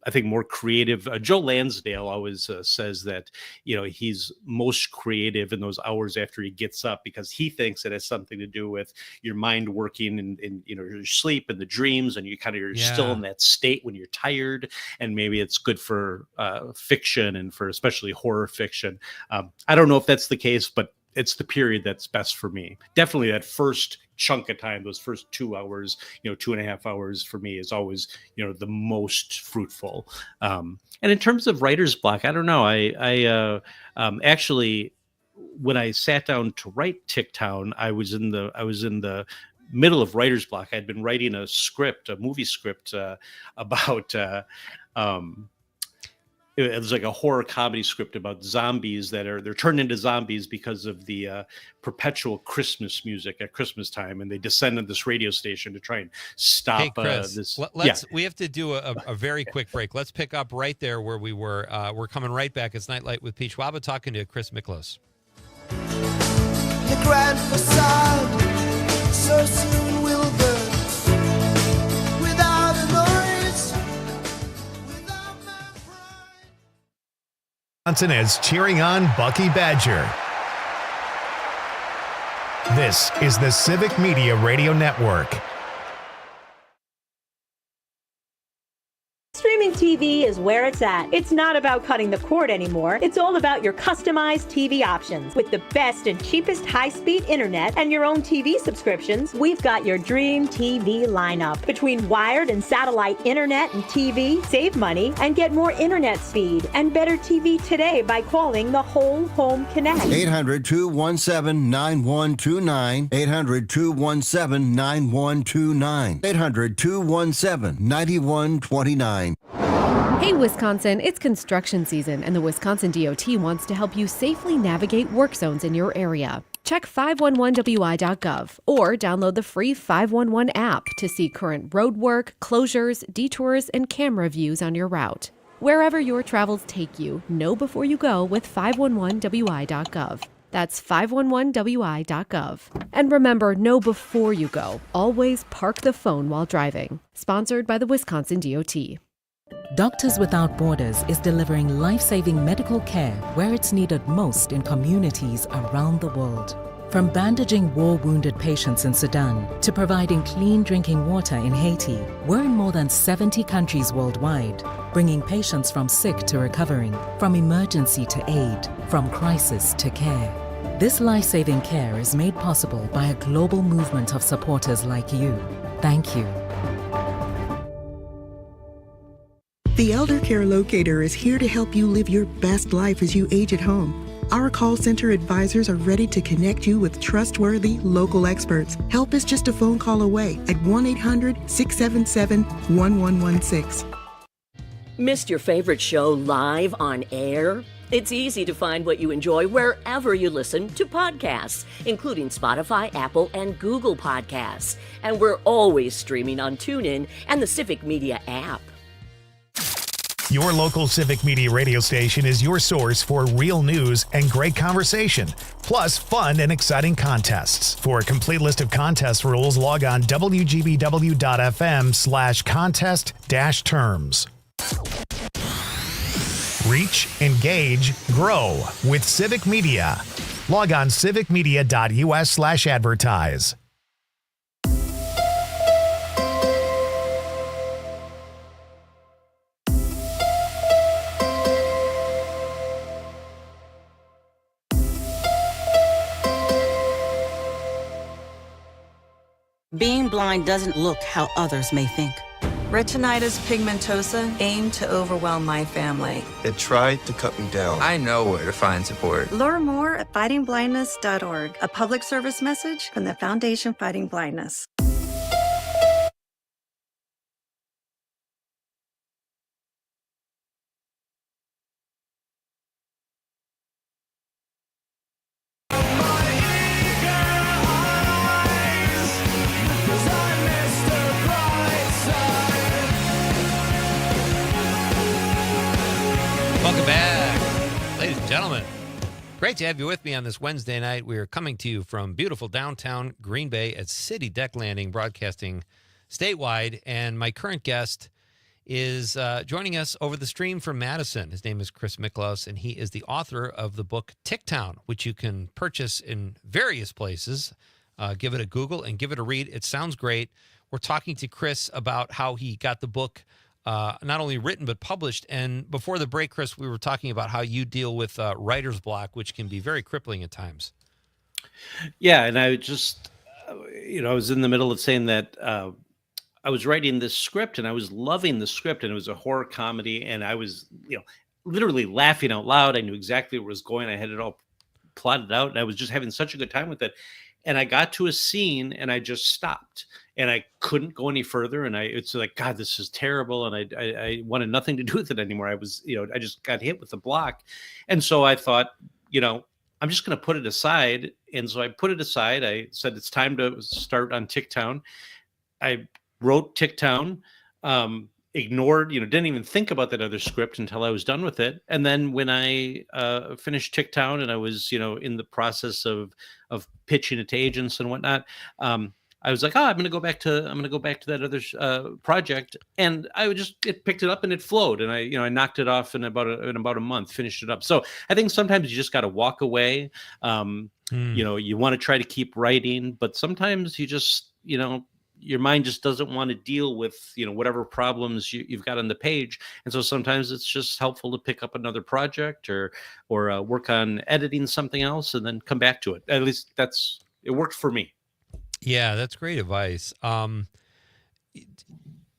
I think more creative. Joe Lansdale always says that, he's most creative in those hours after he gets up, because he thinks it has something to do with your mind working in your sleep and the dreams, and you're still in that state when you're tired. And maybe it's good for fiction, and for especially horror fiction. I don't know if that's the case, but it's the period that's best for me. Definitely that first chunk of time, those first 2 hours, 2.5 hours for me is always, the most fruitful. And in terms of writer's block, I don't know. I actually, when I sat down to write Ticktown, I was in the middle of writer's block. I'd been writing a movie script about it was like a horror comedy script about zombies they're turned into zombies because of the perpetual Christmas music at Christmas time, and they descend on this radio station to try and stop this. We have to do a very quick break. Let's pick up right there where we were. We're coming right back. It's Nightlight with Pete Schwaba talking to Chris Miklos. The grand facade so soon will burn without a noise. Johnson is cheering on Bucky Badger. This is the Civic Media Radio Network. TV is where it's at. It's not about cutting the cord anymore. It's all about your customized TV options. With the best and cheapest high-speed internet and your own TV subscriptions, we've got your dream TV lineup. Between wired and satellite internet and TV, save money and get more internet speed and better TV today by calling the Whole Home Connect. 800-217-9129. 800-217-9129. 800-217-9129. Hey, Wisconsin, it's construction season, and the Wisconsin DOT wants to help you safely navigate work zones in your area. Check 511wi.gov or download the free 511 app to see current road work, closures, detours, and camera views on your route. Wherever your travels take you, know before you go with 511wi.gov. That's 511wi.gov. And remember, know before you go. Always park the phone while driving. Sponsored by the Wisconsin DOT. Doctors Without Borders is delivering life-saving medical care where it's needed most in communities around the world. From bandaging war-wounded patients in Sudan to providing clean drinking water in Haiti, we're in more than 70 countries worldwide, bringing patients from sick to recovering, from emergency to aid, from crisis to care. This life-saving care is made possible by a global movement of supporters like you. Thank you. The Elder Care Locator is here to help you live your best life as you age at home. Our call center advisors are ready to connect you with trustworthy local experts. Help is just a phone call away at 1-800-677-1116. Missed your favorite show live on air? It's easy to find what you enjoy wherever you listen to podcasts, including Spotify, Apple, and Google Podcasts. And we're always streaming on TuneIn and the Civic Media app. Your local Civic Media radio station is your source for real news and great conversation, plus fun and exciting contests. For a complete list of contest rules, log on wgbw.fm/contest-terms. Reach, engage, grow with Civic Media. Log on civicmedia.us/advertise. Being blind doesn't look how others may think. Retinitis pigmentosa aimed to overwhelm my family. It tried to cut me down. I know where to find support. Learn more at fightingblindness.org, a public service message from the Foundation Fighting Blindness. Welcome back, ladies and gentlemen. Great to have you with me on this Wednesday night. We are coming to you from beautiful downtown Green Bay at City Deck Landing, broadcasting statewide. And my current guest is joining us over the stream from Madison. His name is Chris Miklaus, and he is the author of the book Ticktown, which you can purchase in various places. Give it a Google and give it a read. It sounds great. We're talking to Chris about how he got the book not only written but published. And before the break, Chris, we were talking about how you deal with writer's block, which can be very crippling at times. Yeah, and I just, I was in the middle of saying that I was writing this script and I was loving the script, and it was a horror comedy, and I was, literally laughing out loud. I knew exactly where it was going. I had it all plotted out, and I was just having such a good time with it. And I got to a scene and I just stopped. And I couldn't go any further. And it's like, God, this is terrible. And I wanted nothing to do with it anymore. I was, I just got hit with the block. And so I thought, I'm just going to put it aside. And so I put it aside. I said, it's time to start on Ticktown. I wrote Ticktown, ignored, didn't even think about that other script until I was done with it. And then when I finished Ticktown and I was, in the process of pitching it to agents and whatnot, I was like, I'm going to go back to that other project, and it picked it up and it flowed, and I knocked it off in about a month, finished it up. So I think sometimes you just got to walk away. You want to try to keep writing, but sometimes you just, your mind just doesn't want to deal with, whatever problems you've got on the page. And so sometimes it's just helpful to pick up another project or work on editing something else and then come back to it. At least it worked for me. Yeah, that's great advice.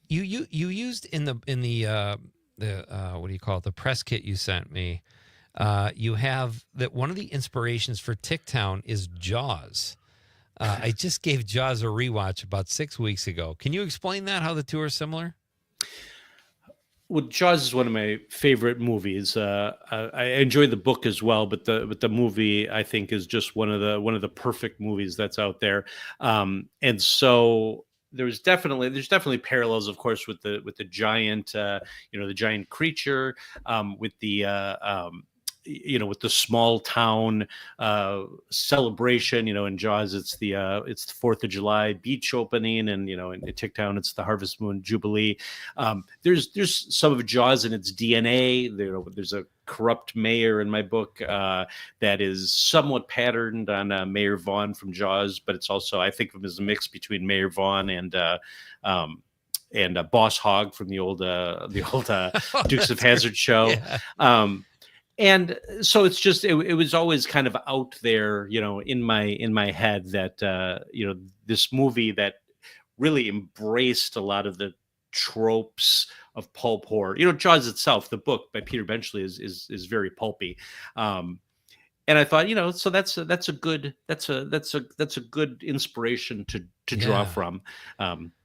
You used in the what do you call it, the press kit you sent me, you have that one of the inspirations for Ticktown is Jaws. I just gave Jaws a rewatch about 6 weeks ago. Can you explain that, how the two are similar? Well, Jaws is one of my favorite movies. I enjoy the book as well, but the movie I think is just one of the perfect movies that's out there. And so there's definitely parallels, of course, with the giant, the giant creature, with the with the small town celebration. In Jaws, it's the 4th of July beach opening, and in Ticktown, it's the Harvest Moon Jubilee. There's some of Jaws in its DNA. There's a corrupt mayor in my book that is somewhat patterned on Mayor Vaughn from Jaws, but it's also, I think of him as a mix between Mayor Vaughn and Boss Hogg from the old Dukes of Hazzard show. Yeah. And so it's just it was always kind of out there, in my head that this movie that really embraced a lot of the tropes of pulp horror. Jaws itself, the book by Peter Benchley, is very pulpy. And I thought, so that's a good inspiration to draw from.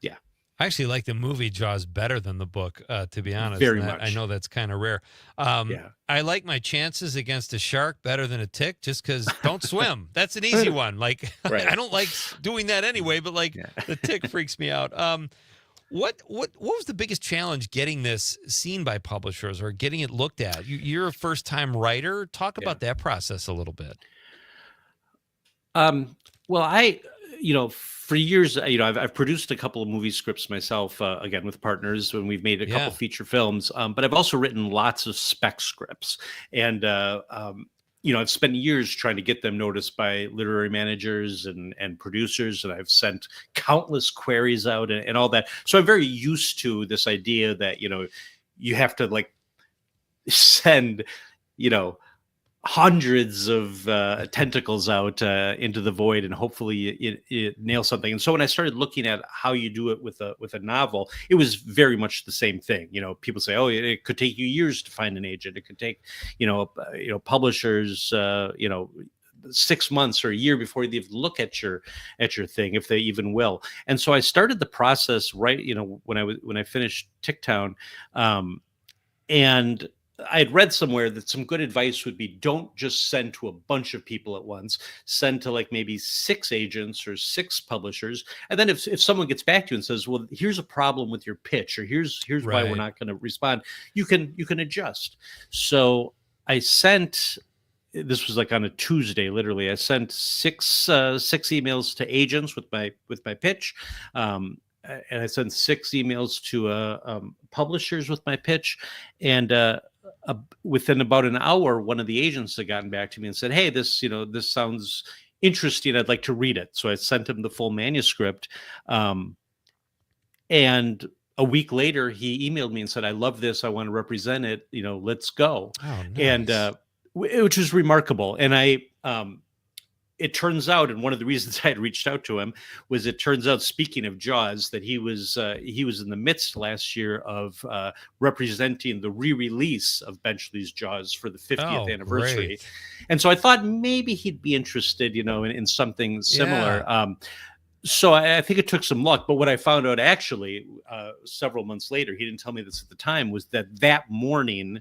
Yeah. I actually like the movie Jaws better than the book, to be honest. Very much. I know that's kind of rare. I like my chances against a shark better than a tick, just because don't swim. That's an easy one. Like, right. I don't like doing that anyway, but the tick freaks me out. What was the biggest challenge getting this seen by publishers or getting it looked at? You're a first-time writer. Talk about that process a little bit. Well, for years, I've produced a couple of movie scripts myself, again, with partners when we've made a couple feature films, but I've also written lots of spec scripts. And, I've spent years trying to get them noticed by literary managers and producers, and I've sent countless queries out and all that. So I'm very used to this idea that, you have to send, hundreds of tentacles out into the void, and hopefully it nails something. And so when I started looking at how you do it with a novel, it was very much the same thing. People say, "Oh, it could take you years to find an agent. It could take, publishers, 6 months or a year before they even look at your thing, if they even will." And so I started the process right, when I finished Ticktown, and I had read somewhere that some good advice would be, don't just send to a bunch of people at once. Send to maybe 6 agents or 6 publishers. And then if someone gets back to you and says, well, here's a problem with your pitch, or here's why we're not going to respond, you can adjust. So I sent, this was on a Tuesday, literally, I sent 6 emails to agents with my pitch. And I sent 6 emails to publishers with my pitch. And within about an hour, one of the agents had gotten back to me and said, "Hey, this sounds interesting. I'd like to read it." So I sent him the full manuscript. And a week later, he emailed me and said, "I love this. I want to represent it. Let's go." Oh, nice. And which was remarkable. And it turns out, and one of the reasons I had reached out to him was, it turns out, speaking of Jaws, that he was in the midst last year of representing the re-release of Benchley's Jaws for the 50th anniversary. Great. And so I thought maybe he'd be interested, in something similar. Yeah. So I think it took some luck. But what I found out actually several months later, he didn't tell me this at the time, was that morning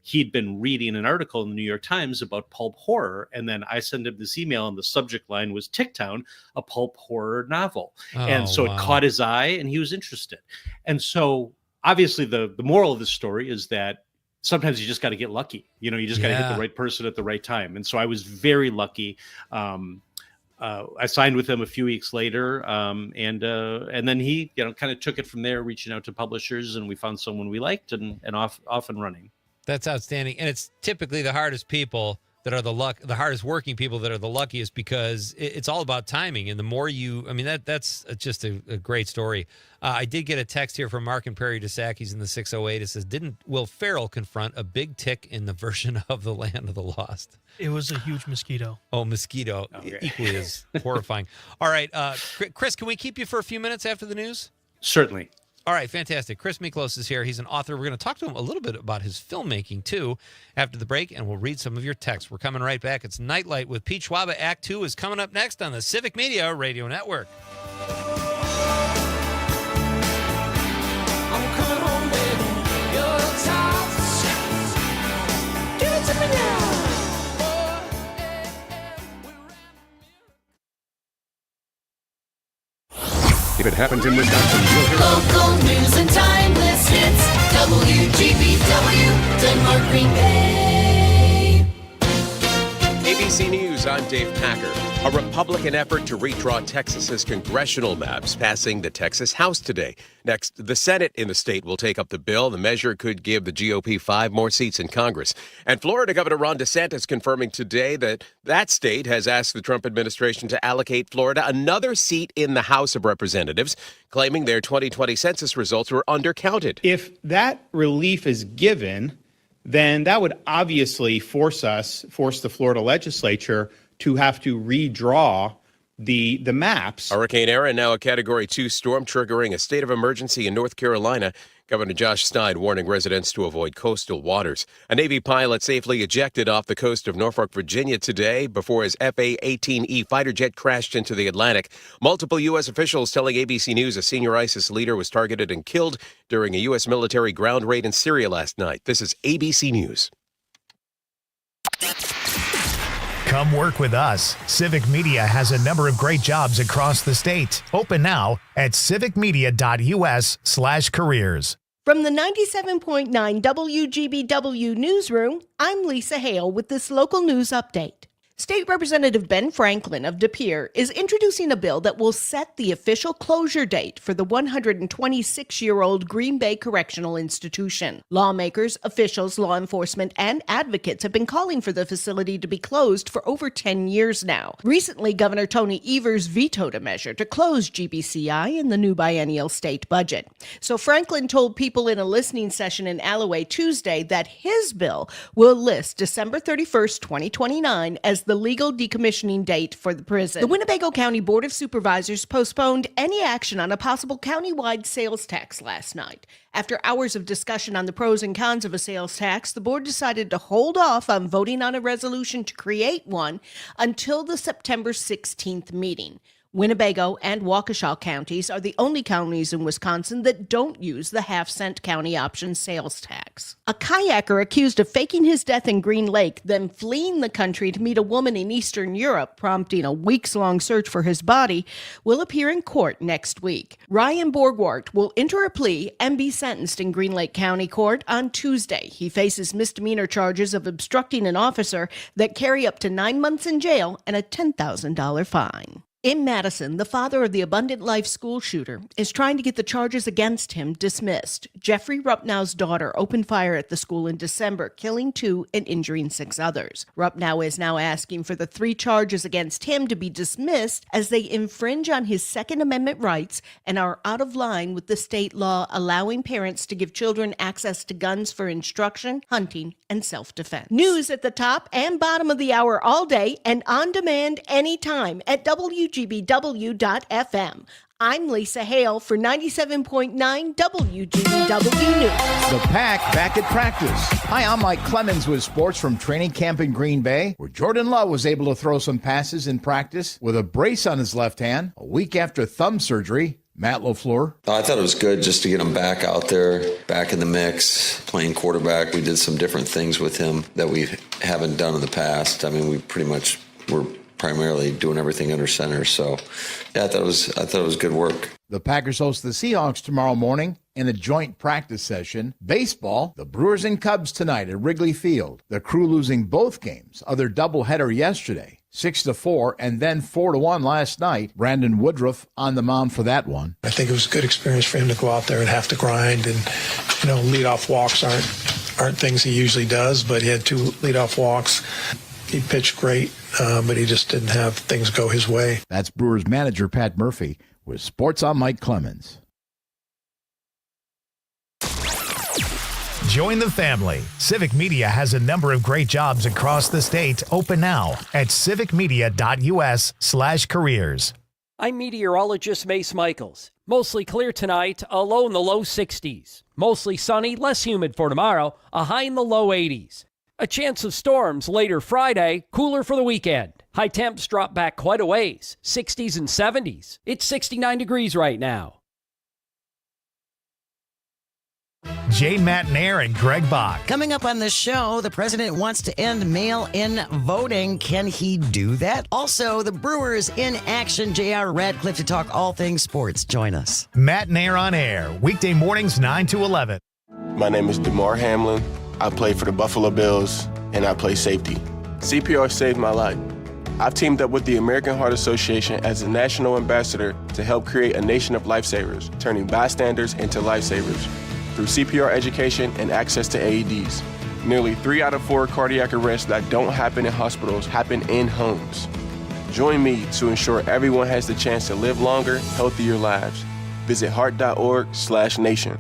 he'd been reading an article in the New York Times about pulp horror. And then I sent him this email, and the subject line was Ticktown, a pulp horror novel. And so it caught his eye, and he was interested. And so obviously the moral of the story is that sometimes you just got to get lucky. You just got to hit the right person at the right time. And so I was very lucky. I signed with him a few weeks later, and then he kind of took it from there, reaching out to publishers, and we found someone we liked, and off and running. That's outstanding. And it's typically the hardest people that are the hardest working people that are the luckiest, because it's all about timing. And the more that's just a great story. I did get a text here from Mark and Prairie DeSackis in the 608. It says, didn't Will Ferrell confront a big tick in the version of The Land of the Lost? It was a huge mosquito. Oh, mosquito. Okay. Equally as horrifying. All right. Chris, can we keep you for a few minutes after the news? Certainly. All right, fantastic. Chris Miklos is here. He's an author. We're going to talk to him a little bit about his filmmaking, too, after the break, and we'll read some of your texts. We're coming right back. It's Nightlight with Pete Schwaba. Act 2 is coming up next on the Civic Media Radio Network. I'm coming home, baby. Your thoughts. Give it to me now. If it happens in Wisconsin, you'll hear Local news and timeless hits. WGBW, Denmark, Green Bay. ABC News, I'm Dave Packer. A Republican effort to redraw Texas's congressional maps passing the Texas House today. Next, the Senate in the state will take up the bill. The measure could give the GOP 5 more seats in Congress. And Florida Governor Ron DeSantis confirming today that state has asked the Trump administration to allocate Florida another seat in the House of Representatives, claiming their 2020 census results were undercounted. If that relief is given, then that would obviously force the Florida legislature to have to redraw the maps. Hurricane Erin, now a Category 2 storm, triggering a state of emergency in North Carolina. Governor Josh Stein warning residents to avoid coastal waters. A Navy pilot safely ejected off the coast of Norfolk, Virginia today before his FA-18E fighter jet crashed into the Atlantic. Multiple U.S. officials telling ABC News a senior ISIS leader was targeted and killed during a U.S. military ground raid in Syria last night. This is ABC News. Come work with us. Civic Media has a number of great jobs across the state. Open now at civicmedia.us/careers. From the 97.9 WGBW Newsroom, I'm Lisa Hale with this local news update. State Representative Ben Franklin of De Pere is introducing a bill that will set the official closure date for the 126-year-old Green Bay Correctional Institution. Lawmakers, officials, law enforcement, and advocates have been calling for the facility to be closed for over 10 years now. Recently, Governor Tony Evers vetoed a measure to close GBCI in the new biennial state budget. So Franklin told people in a listening session in Alloway Tuesday that his bill will list December 31st, 2029 as the legal decommissioning date for the prison. The Winnebago County Board of Supervisors postponed any action on a possible countywide sales tax last night. After hours of discussion on the pros and cons of a sales tax, the board decided to hold off on voting on a resolution to create one until the September 16th meeting. Winnebago and Waukesha counties are the only counties in Wisconsin that don't use the half-cent county option sales tax. A kayaker accused of faking his death in Green Lake, then fleeing the country to meet a woman in Eastern Europe, prompting a weeks-long search for his body, will appear in court next week. Ryan Borgwart will enter a plea and be sentenced in Green Lake County Court on Tuesday. He faces misdemeanor charges of obstructing an officer that carry up to 9 months in jail and a $10,000 fine. In Madison, the father of the Abundant Life school shooter is trying to get the charges against him dismissed. Jeffrey Rupnow's daughter opened fire at the school in December, killing 2 and injuring 6 others. Rupnow is now asking for the 3 charges against him to be dismissed as they infringe on his Second Amendment rights and are out of line with the state law allowing parents to give children access to guns for instruction, hunting, and self-defense. News at the top and bottom of the hour all day and on demand anytime at WGBW.FM. I'm Lisa Hale for 97.9 WGBW News. The Pack back at practice. Hi, I'm Mike Clemens with sports from training camp in Green Bay, where Jordan Love was able to throw some passes in practice with a brace on his left hand a week after thumb surgery. Matt LaFleur. I thought it was good just to get him back out there, back in the mix, playing quarterback. We did some different things with him that we haven't done in the past. I mean, we pretty much were primarily doing everything under center. So, yeah, I thought it was good work. The Packers host the Seahawks tomorrow morning in a joint practice session. Baseball, the Brewers and Cubs tonight at Wrigley Field. The Crew losing both games, other doubleheader yesterday, 6-4, and then 4-1 last night. Brandon Woodruff on the mound for that one. I think it was a good experience for him to go out there and have to grind, and leadoff walks aren't things he usually does, but he had 2 leadoff walks. He pitched great, but he just didn't have things go his way. That's Brewers manager Pat Murphy with Sports on Mike Clemens. Join the family. Civic Media has a number of great jobs across the state open now at civicmedia.us/careers. I'm meteorologist Mace Michaels. Mostly clear tonight, a low in the low 60s. Mostly sunny, less humid for tomorrow, a high in the low 80s. A chance of storms later Friday, cooler for the weekend. High temps drop back quite a ways, 60s and 70s. It's 69 degrees right now. Jay Matnair and Greg Bach. Coming up on the show, the president wants to end mail-in voting. Can he do that? Also, the Brewers in action. J.R. Radcliffe to talk all things sports. Join us. Matnair on air, weekday mornings 9 to 11. My name is DeMar Hamlin. I play for the Buffalo Bills, and I play safety. CPR saved my life. I've teamed up with the American Heart Association as a national ambassador to help create a nation of lifesavers, turning bystanders into lifesavers. Through CPR education and access to AEDs. Nearly 3 out of 4 cardiac arrests that don't happen in hospitals happen in homes. Join me to ensure everyone has the chance to live longer, healthier lives. Visit heart.org/nation.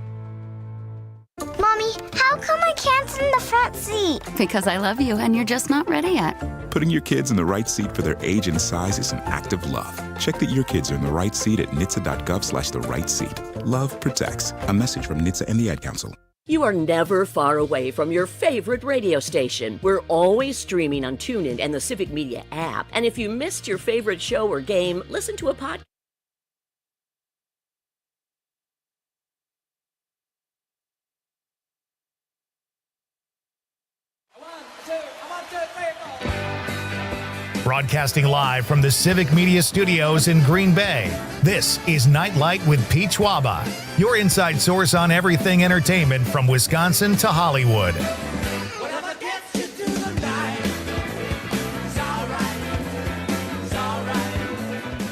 Mommy, how come I can't sit in the front seat? Because I love you and you're just not ready yet. Putting your kids in the right seat for their age and size is an act of love. Check that your kids are in the right seat at nhtsa.gov/the right seat. Love protects. A message from NHTSA and the Ad Council. You are never far away from your favorite radio station. We're always streaming on TuneIn and the Civic Media app. And if you missed your favorite show or game, listen to a podcast. Broadcasting live from the Civic Media Studios in Green Bay, this is Night Light with Pete Schwaba, your inside source on everything entertainment from Wisconsin to Hollywood.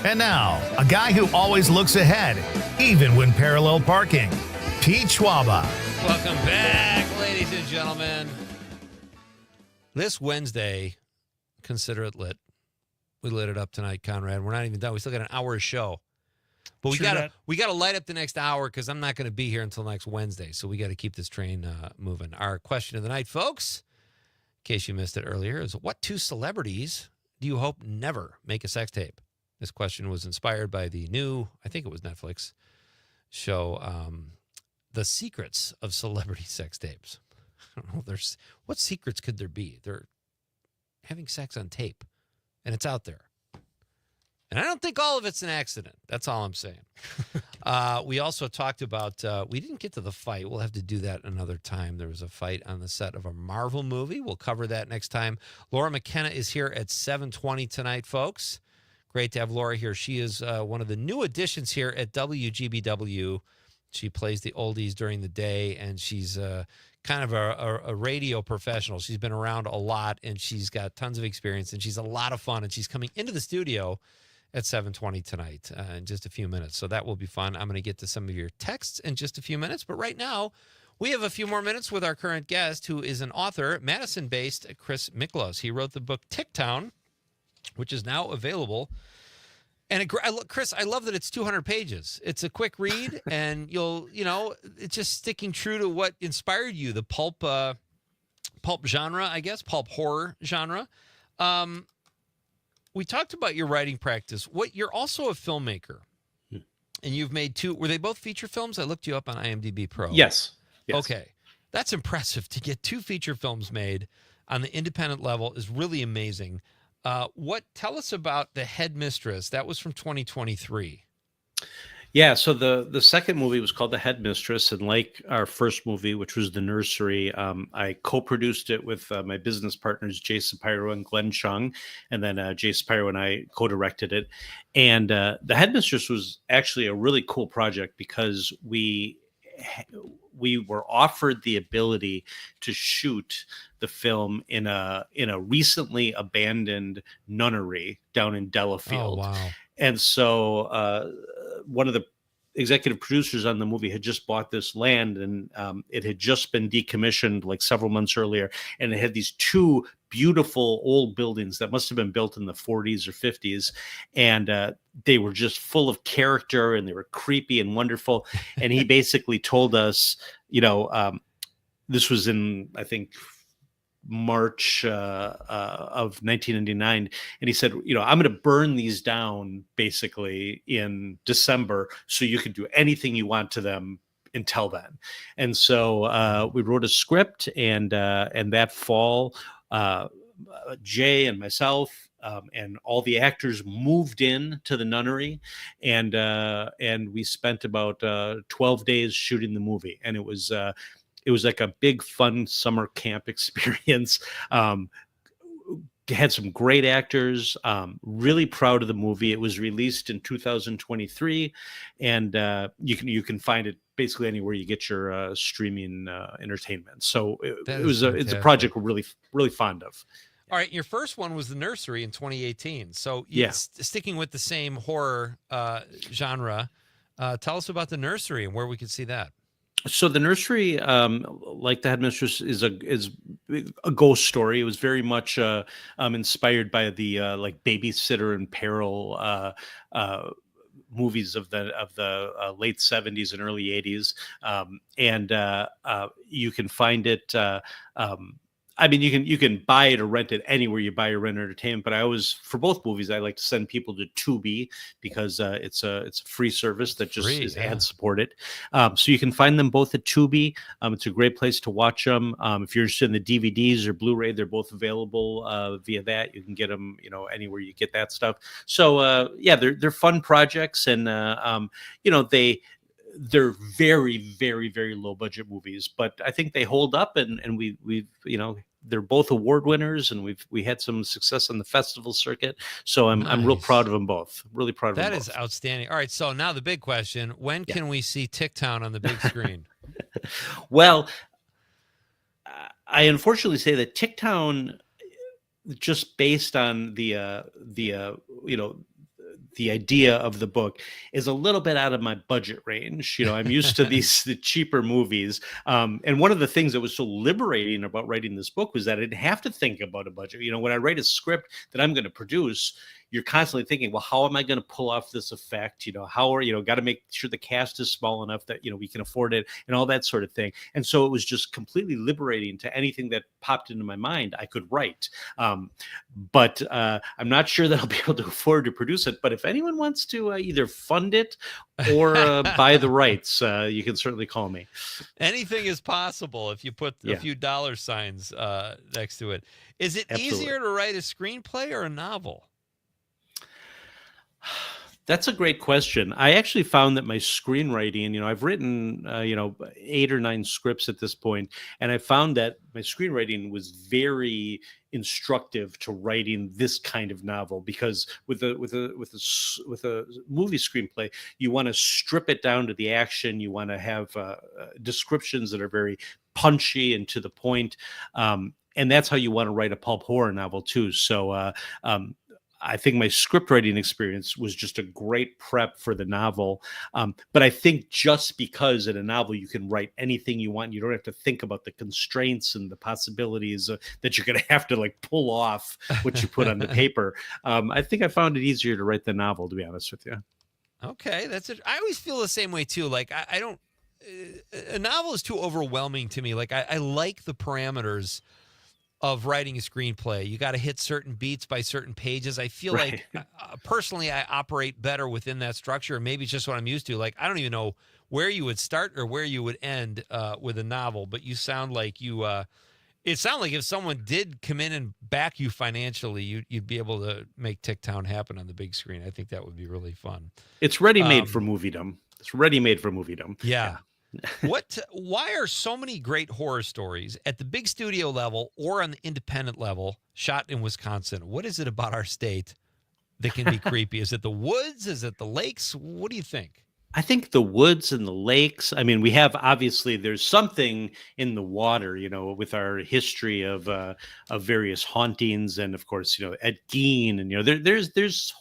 And now, a guy who always looks ahead, even when parallel parking, Pete Schwaba. Welcome back, ladies and gentlemen. This Wednesday, consider it lit. We lit it up tonight, Conrad. We're not even done. We still got an hour of show. But we gotta light up the next hour because I'm not going to be here until next Wednesday. So we got to keep this train moving. Our question of the night, folks, in case you missed it earlier, is what 2 celebrities do you hope never make a sex tape? This question was inspired by the new, I think it was Netflix show, The Secrets of Celebrity Sex Tapes. I don't know. What secrets could there be? They're having sex on tape, and it's out there. And I don't think all of it's an accident. That's all I'm saying. We also talked about, we didn't get to the fight. We'll have to do that another time. There was a fight on the set of a Marvel movie. We'll cover that next time. Laura McKenna is here at 7:20 tonight, folks. Great to have Laura here. She is one of the new additions here at WGBW. She plays the oldies during the day, and she's kind of a radio professional. She's been around a lot, and she's got tons of experience, and she's a lot of fun, and she's coming into the studio at 7:20 tonight in just a few minutes. So that will be fun. I'm going to get to some of your texts in just a few minutes, but right now we have a few more minutes with our current guest, who is an author, Madison-based Chris Miklos. He wrote the book Ticktown, which is now available. And Chris, I love that it's 200 pages. It's a quick read, and it's just sticking true to what inspired you, the pulp genre, I guess, pulp horror genre. We talked about your writing practice. You're also a filmmaker, and you've made 2. Were they both feature films? I looked you up on IMDb Pro. Yes. Okay, that's impressive. To get 2 feature films made on the independent level is really amazing. Tell us about The Headmistress. That was from 2023. Yeah, so the second movie was called The Headmistress, and like our first movie, which was The Nursery, I co-produced it with my business partners, Jay Sapiro and Glenn Chung, and then Jay Sapiro and I co-directed it. And The Headmistress was actually a really cool project because we were offered the ability to shoot the film in a recently abandoned nunnery down in Delafield. Oh, wow. And so one of the executive producers on the movie had just bought this land, and it had just been decommissioned like several months earlier, and it had these 2 beautiful old buildings that must have been built in the 40s or 50s, and they were just full of character, and they were creepy and wonderful. And he basically told us, this was in, I think, March of 1999, and he said, I'm going to burn these down basically in December, so you can do anything you want to them until then. And so we wrote a script, and that fall, Jay and myself and all the actors moved in to the nunnery, and we spent about 12 days shooting the movie, and it was like a big fun summer camp experience. Had some great actors. Really proud of the movie. It was released in 2023, and you can find it basically anywhere you get your streaming entertainment. So it's a project we're really fond of. All right, your first one was The Nursery in 2018. So sticking with the same horror genre, tell us about The Nursery and where we could see that. So The Nursery, like The Headmistress, is a ghost story. It was very much inspired by the like Babysitter in Peril movies of the late 70s and early 80s, and you can find it. You can buy it or rent it anywhere you buy or rent entertainment. But for both movies, I like to send people to Tubi because it's a free service that just is ad supported. So you can find them both at Tubi. It's a great place to watch them. If you're interested in the DVDs or Blu-ray, they're both available via that. You can get them, anywhere you get that stuff. So they're fun projects, and they're very, very, very low budget movies, but I think they hold up, and we've they're both award winners, and we had some success on the festival circuit. So I'm real proud of them both. Really proud of them both. That is outstanding. All right, so now the big question: when can we see Ticktown on the big screen? Well, I unfortunately say that Ticktown, just based on the idea of the book, is a little bit out of my budget range. I'm used to the cheaper movies. And one of the things that was so liberating about writing this book was that I didn't have to think about a budget. When I write a script that I'm going to produce, you're constantly thinking, well, how am I going to pull off this effect? Got to make sure the cast is small enough that, we can afford it, and all that sort of thing. And so it was just completely liberating to anything that popped into my mind, I could write. But I'm not sure that I'll be able to afford to produce it. But if anyone wants to either fund it or buy the rights, you can certainly call me. Anything is possible if you put a few dollar signs next to it. Is it easier to write a screenplay or a novel? That's a great question. I actually found that my screenwriting, I've written, 8 or 9 scripts at this point, and I found that my screenwriting was very instructive to writing this kind of novel, because with a movie screenplay, you want to strip it down to the action. You want to have descriptions that are very punchy and to the point, and that's how you want to write a pulp horror novel too. So I think my script writing experience was just a great prep for the novel. But I think just because in a novel you can write anything you want, you don't have to think about the constraints and the possibilities that you're going to have to pull off what you put on the paper. I think I found it easier to write the novel, to be honest with you. Okay, that's it. I always feel the same way too. I don't. A novel is too overwhelming to me. I like the parameters of writing a screenplay. You got to hit certain beats by certain pages. I feel like personally I operate better within that structure. Maybe it's just what I'm used to. I don't even know where you would start or where you would end with a novel, but you sound like it sounds like if someone did come in and back you financially, you'd be able to make Ticktown happen on the big screen. I think that would be really fun. It's ready-made for moviedom. It's ready-made for moviedom. Yeah. Why are so many great horror stories at the big studio level or on the independent level shot in Wisconsin? What is it about our state that can be creepy? Is it the woods? Is it the lakes? What do you think? I think the woods and the lakes. I mean, we have, obviously there's something in the water, with our history of various hauntings, and of course, Ed Gein, and there's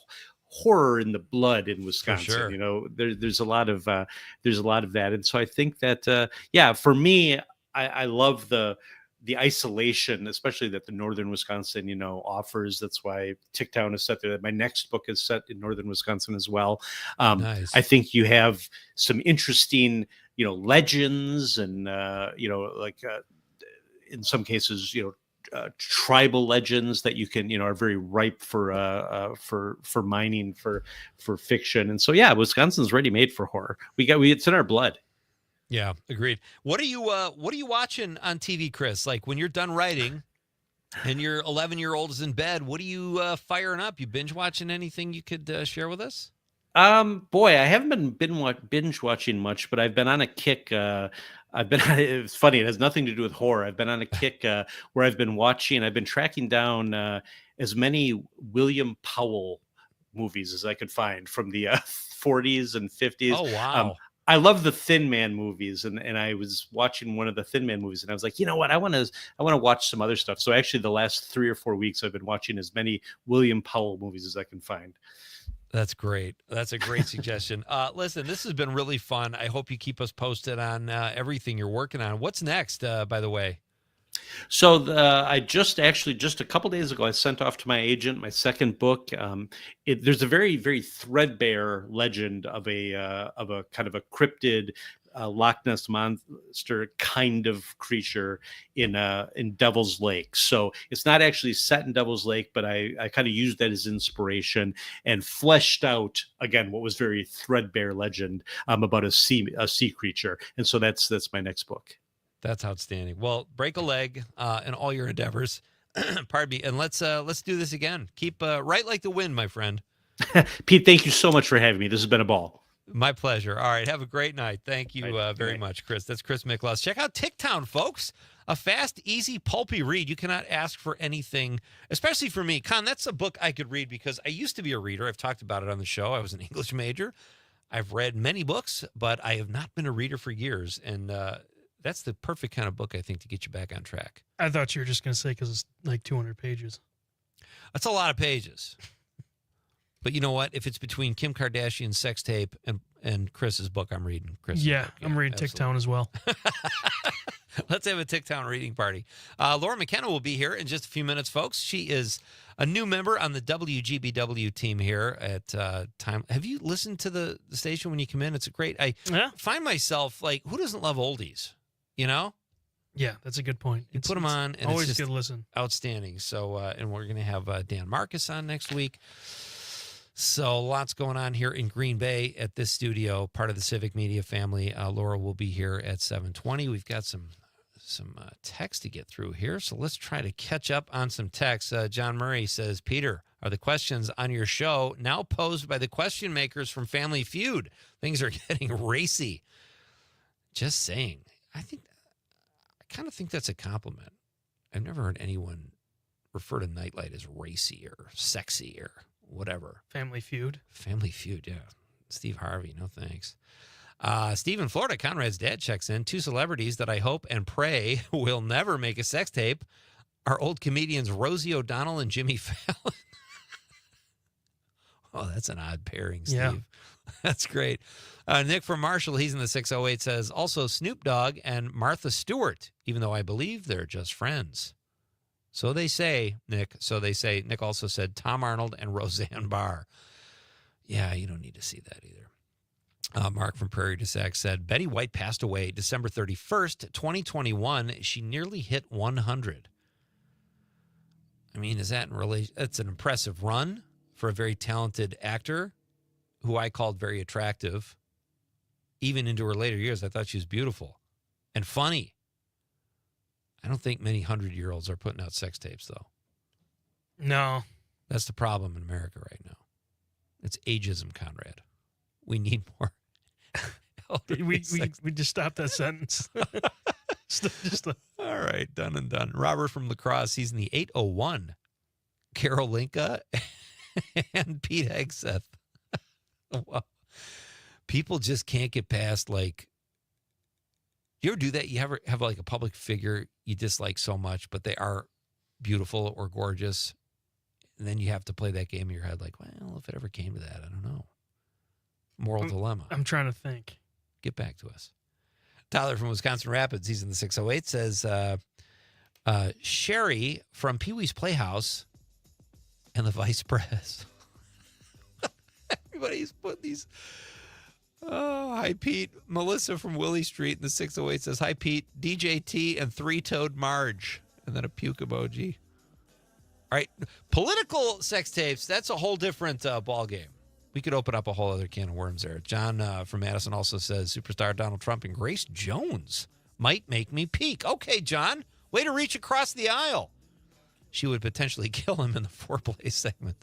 horror in the blood in Wisconsin. Sure. There's a lot of that, and so I think that for me, I love the the isolation, especially that the northern Wisconsin, offers. That's why Ticktown is set there. My next book is set in northern Wisconsin as well. Nice. I think you have some interesting, legends and, in some cases, tribal legends that you can, are very ripe for mining for fiction. And so, yeah, Wisconsin's ready made for horror. It's in our blood. Yeah, agreed. What are you watching on TV, Chris? Like when you're done writing and your 11-year-old is in bed, what are you firing up? You binge watching anything you could share with us? Boy, I haven't been binge watching much, but I've been on a kick. It's funny. It has nothing to do with horror. I've been on a kick where I've been tracking down as many William Powell movies as I could find from the 40s and 50s. Oh, wow. I love the Thin Man movies, and I was watching one of the Thin Man movies, and I was like, you know what, I want to watch some other stuff. So actually, the last 3 or 4 weeks, I've been watching as many William Powell movies as I can find. That's great. That's a great suggestion. Listen, this has been really fun. I hope you keep us posted on everything you're working on. What's next, by the way? So I just a couple days ago, I sent off to my agent my second book. There's a very, very threadbare legend of a kind of a cryptid Loch Ness monster kind of creature in Devil's Lake. So it's not actually set in Devil's Lake, but I kind of used that as inspiration and fleshed out again what was very threadbare legend about a sea creature. And so that's my next book. That's outstanding. Well, break a leg in all your endeavors. Pardon me. And let's do this again. Keep right like the wind, my friend. Pete, thank you so much for having me. This has been a ball. My pleasure. All right. Have a great night. Thank you very much, Chris. That's Chris Miklos. Check out Ticktown, folks. A fast, easy, pulpy read. You cannot ask for anything, especially for me. Con, that's a book I could read because I used to be a reader. I've talked about it on the show. I was an English major. I've read many books, but I have not been a reader for years. And that's the perfect kind of book, I think, to get you back on track. I thought you were just going to say because it's like 200 pages. That's a lot of pages. But you know what? If it's between Kim Kardashian's sex tape and Chris's book, I'm reading Chris's book. I'm reading Ticktown as well. Let's have a Ticktown reading party. Laura McKenna will be here in just a few minutes, folks. She is a new member on the WGBW team here at Time. Have you listened to the station when you come in? It's great. I find myself like, who doesn't love oldies? You know? Yeah, that's a good point. You put them on, and always it's just good to listen. Outstanding. So, and we're going to have Dan Marcus on next week. So lots going on here in Green Bay at this studio, part of the Civic Media family. Laura will be here at 7:20. We've got some text to get through here, so let's try to catch up on some text. John Murray says, Peter, are the questions on your show now posed by the question makers from Family Feud? Things are getting racy. Just saying. I kind of think that's a compliment. I've never heard anyone refer to Nightlight as racy or sexy or whatever. Family Feud, yeah. Steve Harvey, no thanks. Steve in Florida, Conrad's dad checks in. 2 celebrities that I hope and pray will never make a sex tape are old comedians Rosie O'Donnell and Jimmy Fallon. Oh, that's an odd pairing, Steve. Yeah. That's great. Nick from Marshall, he's in the 608, says, also Snoop Dogg and Martha Stewart, even though I believe they're just friends. So they say, Nick. So they say. Nick also said Tom Arnold and Roseanne Barr. Yeah, you don't need to see that either. Mark from Prairie du Sac said, Betty White passed away December 31st, 2021. She nearly hit 100. I mean, is that in relation? That's an impressive run for a very talented actor who I called very attractive. Even into her later years, I thought she was beautiful and funny. I don't think many 100-year-olds are putting out sex tapes, though. No. That's the problem in America right now. It's ageism, Conrad. We need more. we just stopped that sentence. All right, done and done. Robert from La Crosse, he's in the 801. Carol Linka and Pete Hegseth. Wow. People just can't get past, like, you ever do that? You ever have like a public figure you dislike so much, but they are beautiful or gorgeous, and then you have to play that game in your head like, well, if it ever came to that, I don't know. Moral dilemma. I'm trying to think. Get back to us. Tyler from Wisconsin Rapids, he's in the 608, says, Sherry from Pee-wee's Playhouse and the Vice Pres. Everybody's put these. Oh, hi, Pete. Melissa from Willie Street in the 608 says, hi, Pete, DJT and three-toed Marge. And then a puke emoji. All right. Political sex tapes, that's a whole different ball game. We could open up a whole other can of worms there. John from Madison also says, superstar Donald Trump and Grace Jones might make me peak. Okay, John, way to reach across the aisle. She would potentially kill him in the foreplay segment.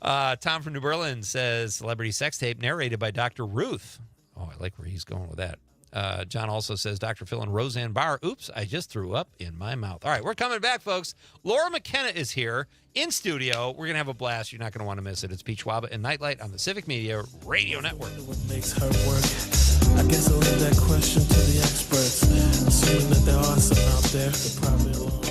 Tom from New Berlin says, celebrity sex tape narrated by Dr. Ruth. Oh, I like where he's going with that. John also says, Dr. Phil and Roseanne Barr. Oops, I just threw up in my mouth. All right, we're coming back, folks. Laura McKenna is here in studio. We're going to have a blast. You're not going to want to miss it. It's Pete Schwaba and Nightlight on the Civic Media Radio Network. What makes her work? I guess I'll leave that question to the experts. Assuming that there are some out there, they're probably alone.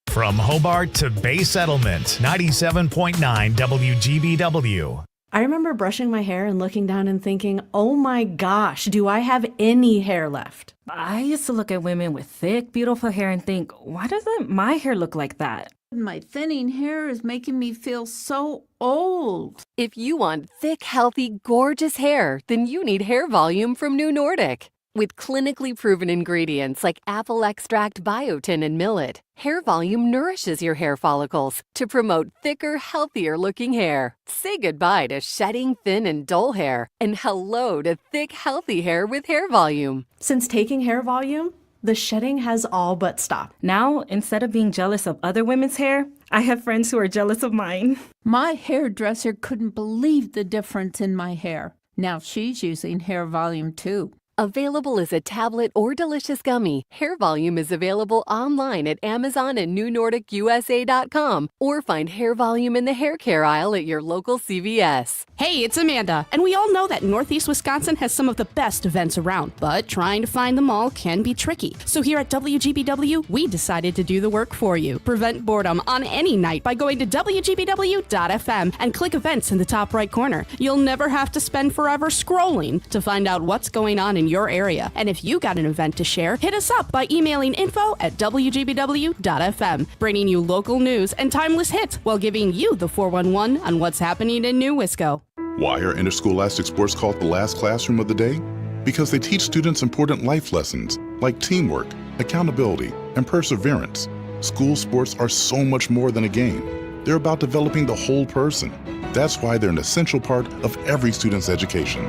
From Hobart to Bay Settlement, 97.9 WGBW. I remember brushing my hair and looking down and thinking, oh my gosh, do I have any hair left? I used to look at women with thick, beautiful hair and think, why doesn't my hair look like that? My thinning hair is making me feel so old. If you want thick, healthy, gorgeous hair, then you need Hair Volume from New Nordic. With clinically proven ingredients like apple extract, biotin, and millet, Hair Volume nourishes your hair follicles to promote thicker, healthier-looking hair. Say goodbye to shedding, thin, and dull hair, and hello to thick, healthy hair with Hair Volume. Since taking Hair Volume, the shedding has all but stopped. Now, instead of being jealous of other women's hair, I have friends who are jealous of mine. My hairdresser couldn't believe the difference in my hair. Now she's using Hair Volume too. Available as a tablet or delicious gummy, Hair Volume is available online at Amazon and NewNordicUSA.com, or find Hair Volume in the hair care aisle at your local CVS. Hey, it's Amanda, and we all know that Northeast Wisconsin has some of the best events around, but trying to find them all can be tricky. So here at WGBW, we decided to do the work for you. Prevent boredom on any night by going to WGBW.FM and click events in the top right corner. You'll never have to spend forever scrolling to find out what's going on in your area. And if you got an event to share, hit us up by emailing info@WGBW.FM, bringing you local news and timeless hits while giving you the 411 on what's happening in New Wisco. Why are interscholastic sports called the last classroom of the day? Because they teach students important life lessons like teamwork, accountability, and perseverance. School sports are so much more than a game. They're about developing the whole person. That's why they're an essential part of every student's education.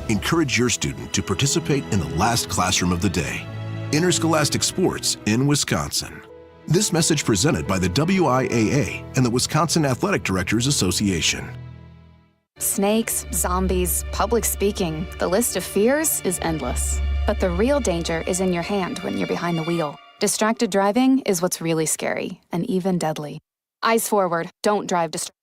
Encourage your student to participate in the last classroom of the day. Interscholastic sports in Wisconsin. This message presented by the WIAA and the Wisconsin Athletic Directors Association. Snakes, zombies, public speaking, the list of fears is endless. But the real danger is in your hand when you're behind the wheel. Distracted driving is what's really scary and even deadly. Eyes forward, don't drive distracted.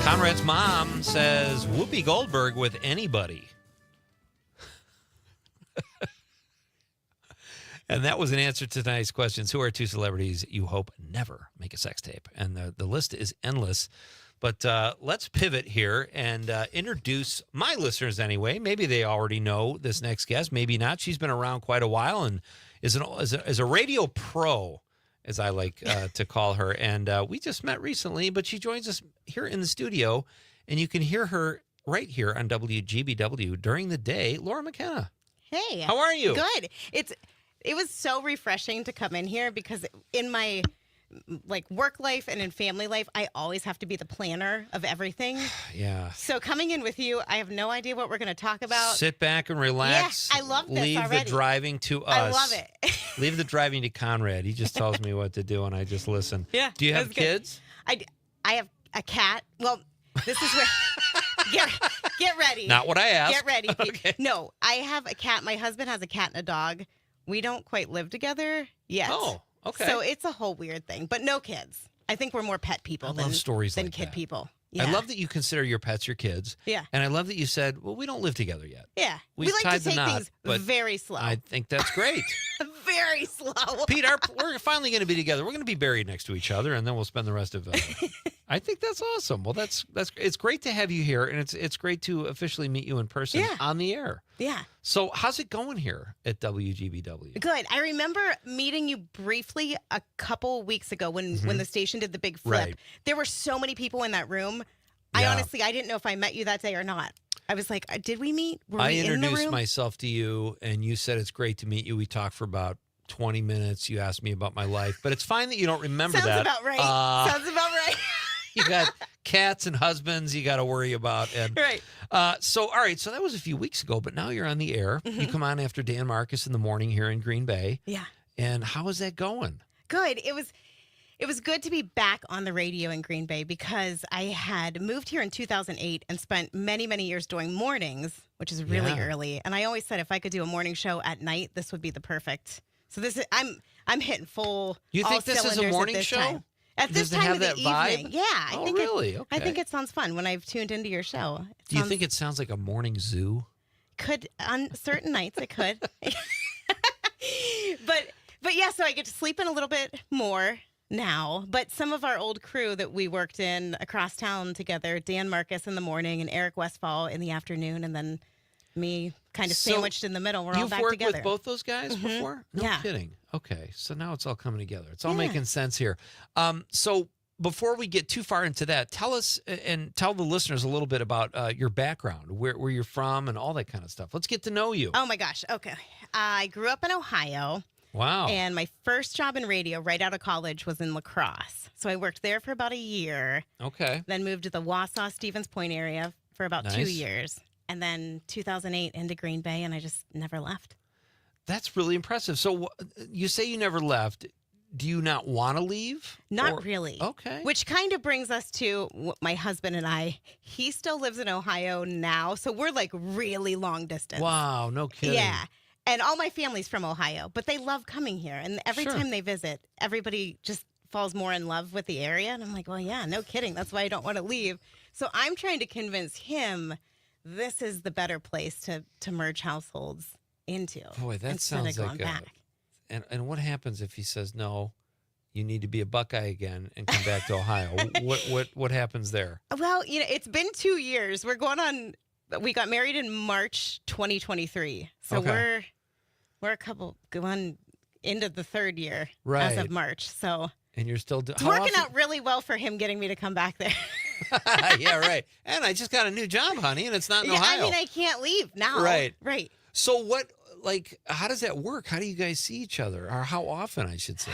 Conrad's mom says Whoopi Goldberg with anybody. And that was an answer to tonight's questions. Who are two celebrities you hope never make a sex tape? And the list is endless. But let's pivot here and introduce my listeners anyway. Maybe they already know this next guest. Maybe not. She's been around quite a while and is a radio pro, as I like to call her. And we just met recently, but she joins us here in the studio. And you can hear her right here on WGBW during the day. Laura McKenna. Hey. How are you? Good. It was so refreshing to come in here because in my work life and in family life, I always have to be the planner of everything. Yeah. So coming in with you, I have no idea what we're going to talk about. Sit back and relax. Yeah, I love this Leave already. the driving to us. I love it. Leave the driving to Conrad. He just tells me what to do, and I just listen. Yeah. Do you have kids? I have a cat. Well, this is where get ready. Not what I asked. Get ready. Okay. No, I have a cat. My husband has a cat and a dog. We don't quite live together yet. Oh, okay. So it's a whole weird thing, but no kids. I think we're more pet people than stories than like kid that. people. I Yeah. love that you consider your pets your kids. Yeah. And I love that you said, well, we don't live together yet. Yeah. We've We like tied to the take knot, things but very slow. I think that's great. Very slow. Pete, we're finally going to be together. We're going to be buried next to each other, and then we'll spend the rest of. I think that's awesome. Well, that's it's great to have you here, and it's great to officially meet you in person on the air. Yeah. So, how's it going here at WGBW? Good. I remember meeting you briefly a couple weeks ago when the station did the big flip. Right. There were so many people in that room. I honestly didn't know if I met you that day or not. I was like, did we meet? Were I we in the introduced room? myself to you, and you said it's great to meet you. We talked for about 20 minutes. You asked me about my life, but it's fine that you don't remember Sounds that. about right. Sounds about right. You got cats and husbands you got to worry about. And Right. So, all right. So that was a few weeks ago, but now you're on the air. You come on after Dan Marcus in the morning here in Green Bay. Yeah. And how is that going? Good. It was good to be back on the radio in Green Bay because I had moved here in 2008 and spent many, many years doing mornings, which is really early. And I always said if I could do a morning show at night, this would be the perfect. So this is I'm hitting full. You think this is a morning show? Time. At this Does it time have of the that vibe? evening, yeah. I Oh, think really? I think Okay. it sounds fun when I've tuned into your show. Do you think it sounds like a morning zoo? Could on certain nights it could, but yeah. So I get to sleep in a little bit more now. But some of our old crew that we worked in across town together, Dan Marcus in the morning and Eric Westfall in the afternoon, and then me kind of So, sandwiched in the middle. We're all You've back worked together. with both those guys before? No Yeah. kidding. Okay. So now it's all coming together. It's all Yeah. making sense here. So before we get too far into that, tell us and tell the listeners a little bit about your background, where you're from and all that kind of stuff. Let's get to know you. Oh my gosh. Okay. I grew up in Ohio. Wow. And my first job in radio right out of college was in La Crosse. So I worked there for about a year. Okay. Then moved to the Wausau, Stevens Point area for about 2 Nice. years. And then 2008 into Green Bay, and I just never left. That's really impressive. So you say you never left. Do you not want to leave? Not Or- really. Okay. Which kind of brings us to my husband and I. He still lives in Ohio now. So we're like really long distance. Wow. No kidding. Yeah. And all my family's from Ohio, but they love coming here. And every Sure. time they visit, everybody just falls more in love with the area. And I'm like, well, yeah, no kidding. That's why I don't want to leave. So I'm trying to convince him this is the better place to merge households into. Boy, that instead sounds of like going back. And what happens if he says no? You need to be a Buckeye again and come back to Ohio. What happens there? Well, it's been 2 years. We got married in March 2023. So Okay. we're a couple going into the third year as Right. of March. So And you're still it's working out really well for him getting me to come back there. Yeah, right. And I just got a new job, honey, and it's not in Yeah, Ohio. I mean, I can't leave now. Right. Right. So how does that work? How do you guys see each other? Or how often, I should say?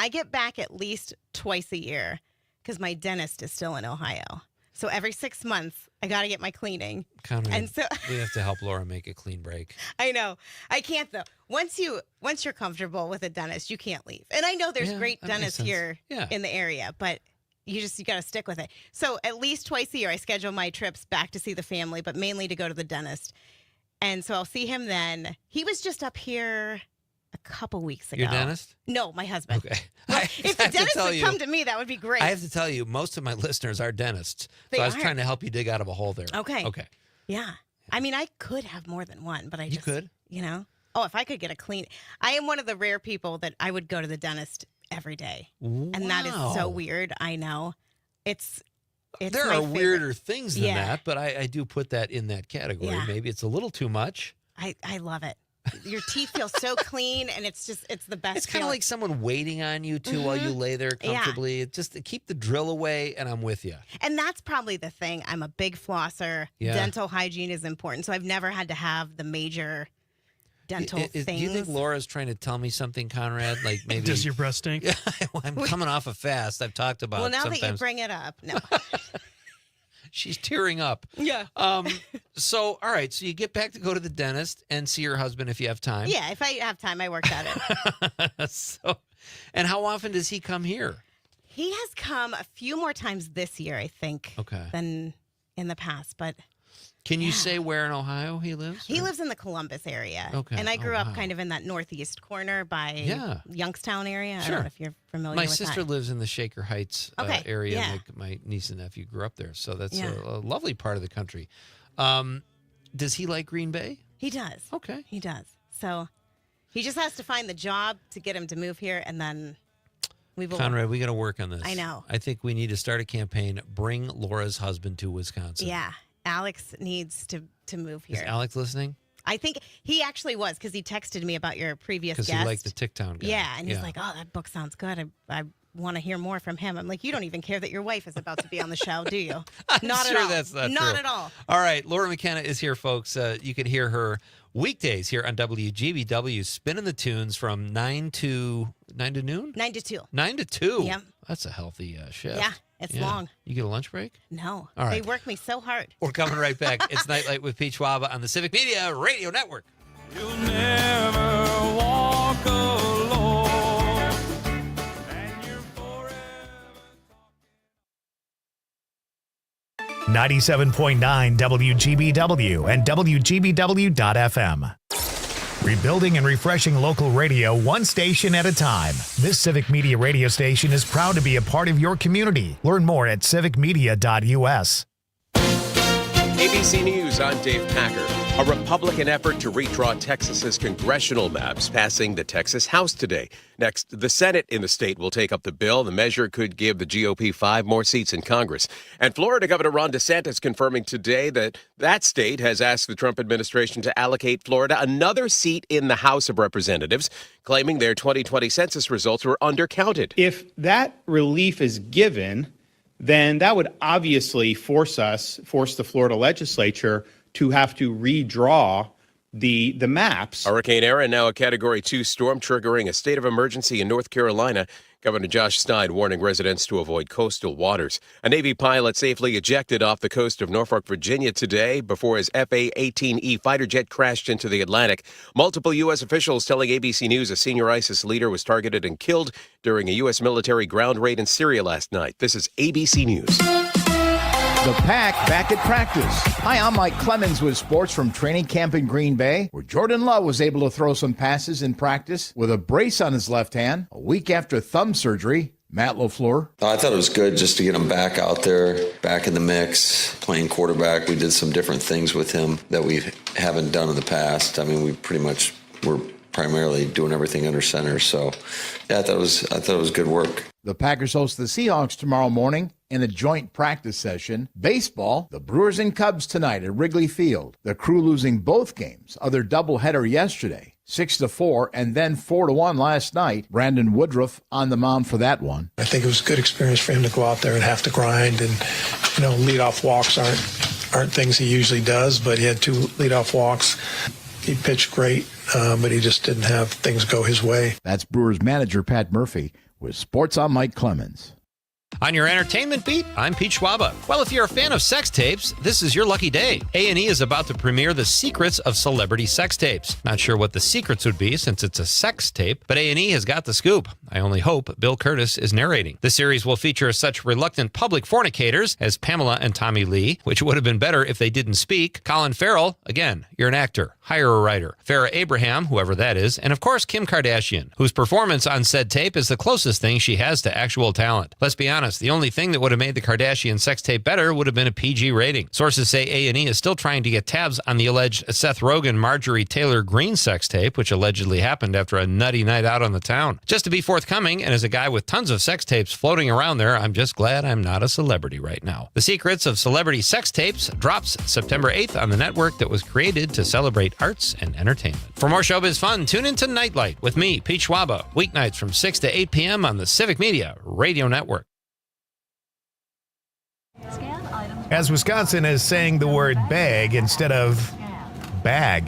I get back at least twice a year because my dentist is still in Ohio. So every 6 months, I got to get my cleaning. And so We have to help Laura make a clean break. I know. I can't though. Once you're comfortable with a dentist, you can't leave. And I know there's Yeah, great that makes dentists sense. here Yeah. in the area, but you got to stick with it. So at least twice a year, I schedule my trips back to see the family, but mainly to go to the dentist. And so I'll see him then. He was just up here a couple weeks ago. Your dentist? No, my husband. Okay. If the dentist would come to me, that would be great. I have to tell you, most of my listeners are dentists. They So I was are. trying to help you dig out of a hole there. Okay. Okay. Yeah. I mean, I could have more than one, but I just, could? Oh, if I could get a clean. I am one of the rare people that I would go to the dentist every day. And that is so Wow. weird. I know. It's There my are favorite. weirder things than Yeah. that, but I do put that in that category. Yeah. Maybe it's a little too much. I love it. Your teeth feel so clean, and it's the best. It's kind of feeling. like someone waiting on you too while you lay there Yeah. comfortably. Just keep the drill away, and I'm with you. And that's probably the thing. I'm a big flosser. Yeah. Dental hygiene is important, so I've never had to have the major dental Do things. you think Laura's trying to tell me something, Conrad? Like maybe Does your breast stink? Well, I'm coming off a fast. I've talked about. Well, now sometimes. that you bring it up, no. She's tearing up. Yeah. So, all right. So you get back to go to the dentist and see your husband if you have time. Yeah, if I have time, I work at it. And how often does he come here? He has come a few more times this year, I think, Okay. than in the past. But Can you say where in Ohio he lives? He lives in the Columbus area. Okay. And I grew up kind of in that northeast corner by Youngstown area. Sure. I don't know if you're familiar My with sister that. lives in the Shaker Heights area. Yeah. My niece and nephew grew up there. So that's a lovely part of the country. Does he like Green Bay? He does. Okay. He does. So he just has to find the job to get him to move here, and then we will. Conrad, we got to work on this. I know. I think we need to start a campaign. Bring Laura's husband to Wisconsin. Yeah. Alex needs to move here. Is Alex listening? I think he actually was, because he texted me about your previous guest. Because he liked the Ticktown guy. Yeah, and he's like, oh, that book sounds good. I want to hear more from him. I'm like, you don't even care that your wife is about to be on the show, do you? Not sure at all. That's not Not true. at all. All right, Laura McKenna is here, folks. You can hear her weekdays here on WGBW, spinning the tunes from 9 to noon? 9 to 2. 9 to 2. Yep. That's a healthy shift. Yeah, it's long. You get a lunch break? No. All right. They work me so hard. We're coming right back. It's Nightlight with Pete Schwaba on the Civic Media Radio Network. You'll never walk alone. 97.9 WGBW and WGBW.FM. Rebuilding and refreshing local radio one station at a time. This Civic Media radio station is proud to be a part of your community. Learn more at civicmedia.us. ABC News, I'm Dave Packer. A Republican effort to redraw Texas's congressional maps passing the Texas House today. Next, the Senate in the state will take up the bill. The measure could give the GOP 5 more seats in Congress. And Florida Governor Ron DeSantis confirming today that that state has asked the Trump administration to allocate Florida another seat in the House of Representatives, claiming their 2020 census results were undercounted. If that relief is given, then that would obviously force the Florida legislature to have to redraw the maps. Hurricane Erin, now a Category 2 storm, triggering a state of emergency in North Carolina. Governor Josh Stein warning residents to avoid coastal waters. A Navy pilot safely ejected off the coast of Norfolk, Virginia today before his FA-18E fighter jet crashed into the Atlantic. Multiple U.S. officials telling ABC News a senior ISIS leader was targeted and killed during a U.S. military ground raid in Syria last night. This is ABC News. The Pack back at practice. Hi, I'm Mike Clemens with sports from training camp in Green Bay, where Jordan Love was able to throw some passes in practice with a brace on his left hand a week after thumb surgery. Matt LaFleur. I thought it was good just to get him back out there, back in the mix, playing quarterback. We did some different things with him that we haven't done in the past. I mean, we pretty much were primarily doing everything under center. So, yeah, I thought it was good work. The Packers host the Seahawks tomorrow morning in a joint practice session. Baseball, the Brewers and Cubs tonight at Wrigley Field. The Crew losing both games of their doubleheader yesterday, 6-4, and then 4-1 last night. Brandon Woodruff on the mound for that one. I think it was a good experience for him to go out there and have to grind, and leadoff walks aren't things he usually does, but he had 2 leadoff walks. He pitched great, but he just didn't have things go his way. That's Brewers manager Pat Murphy with Sports on Mike Clemens. On your entertainment beat, I'm Pete Schwaba. Well, if you're a fan of sex tapes, this is your lucky day. A&E is about to premiere The Secrets of Celebrity Sex Tapes. Not sure what the secrets would be since it's a sex tape, but A&E has got the scoop. I only hope Bill Curtis is narrating. The series will feature such reluctant public fornicators as Pamela and Tommy Lee, which would have been better if they didn't speak. Colin Farrell, again, you're an actor. Hire a writer. Farrah Abraham, whoever that is, and of course Kim Kardashian, whose performance on said tape is the closest thing she has to actual talent. Let's be honest, the only thing that would have made the Kardashian sex tape better would have been a PG rating. Sources say A&E is still trying to get tabs on the alleged Seth Rogen, Marjorie Taylor Greene sex tape, which allegedly happened after a nutty night out on the town. Just to be forthcoming, and as a guy with tons of sex tapes floating around there, I'm just glad I'm not a celebrity right now. The Secrets of Celebrity Sex Tapes drops September 8th on the network that was created to celebrate arts and entertainment. For more showbiz fun, tune into Nightlight with me, Pete Schwaba, weeknights from 6 to 8 p.m. on the Civic Media Radio Network. As Wisconsin is saying the word bag instead of bag.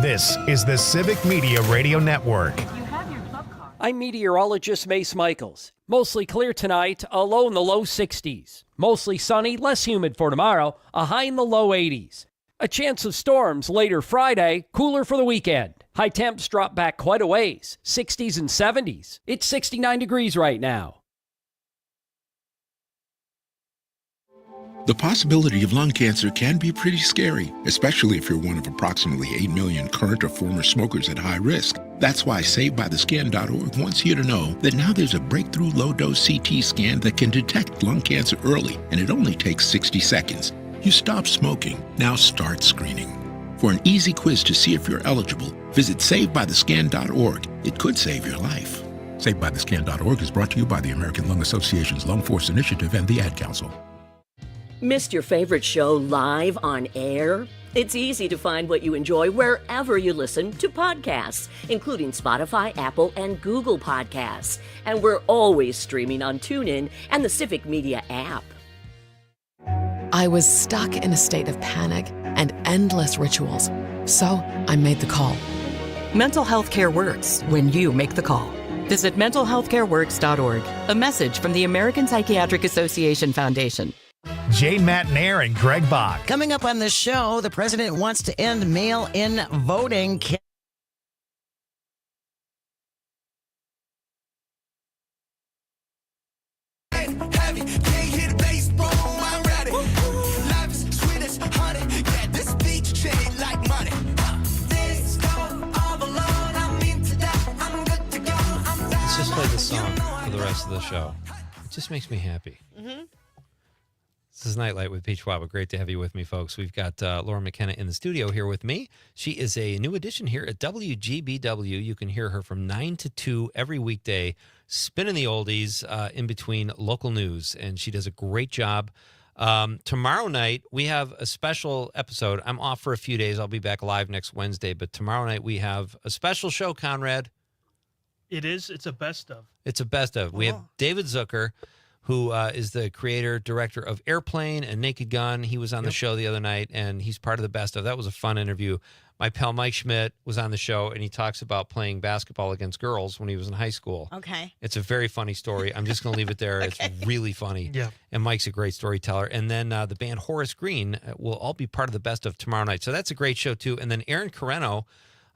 This is the Civic Media Radio Network. I'm meteorologist Mace Michaels. Mostly clear tonight, a low in the low 60s. Mostly sunny, less humid for tomorrow, a high in the low 80s. A chance of storms later Friday, cooler for the weekend. High temps drop back quite a ways, 60s and 70s. It's 69 degrees right now. The possibility of lung cancer can be pretty scary, especially if you're one of approximately 8 million current or former smokers at high risk. That's why SaveByTheScan.org wants you to know that now there's a breakthrough low-dose CT scan that can detect lung cancer early, and it only takes 60 seconds. You stop smoking, now start screening. For an easy quiz to see if you're eligible, visit SaveByTheScan.org. It could save your life. SaveByTheScan.org is brought to you by the American Lung Association's Lung Force Initiative and the Ad Council. Missed your favorite show live on air? It's easy to find what you enjoy wherever you listen to podcasts, including Spotify, Apple, and Google Podcasts. And we're always streaming on TuneIn and the Civic Media app. I was stuck in a state of panic and endless rituals. So I made the call. Mental health care works when you make the call. Visit mentalhealthcareworks.org. A message from the American Psychiatric Association Foundation. Jane Matnair and Greg Bach. Coming up on the show, the president wants to end mail-in voting. Let's just play this song for the rest of the show. It just makes me happy. Mm-hmm. This is Nightlight with Pete Schwaba. Great to have you with me, folks. We've got Laura McKenna in the studio here with me. She is a new addition here at WGBW. You can hear her from 9 to 2 every weekday, spinning the oldies in between local news, and she does a great job. Tomorrow night, we have a special episode. I'm off for a few days. I'll be back live next Wednesday, but tomorrow night we have a special show, Conrad. It is. It's a best of. It's a best of. We have David Zucker, who is the creator, director of Airplane and Naked Gun. He was on the show the other night, and he's part of the best of. That was a fun interview. My pal Mike Schmidt was on the show, and he talks about playing basketball against girls when he was in high school. Okay. It's a very funny story. I'm just going to leave it there. Okay. It's really funny. Yeah. And Mike's a great storyteller. And then the band Horace Green will all be part of the best of tomorrow night. So that's a great show, too. And then Aaron Carreno,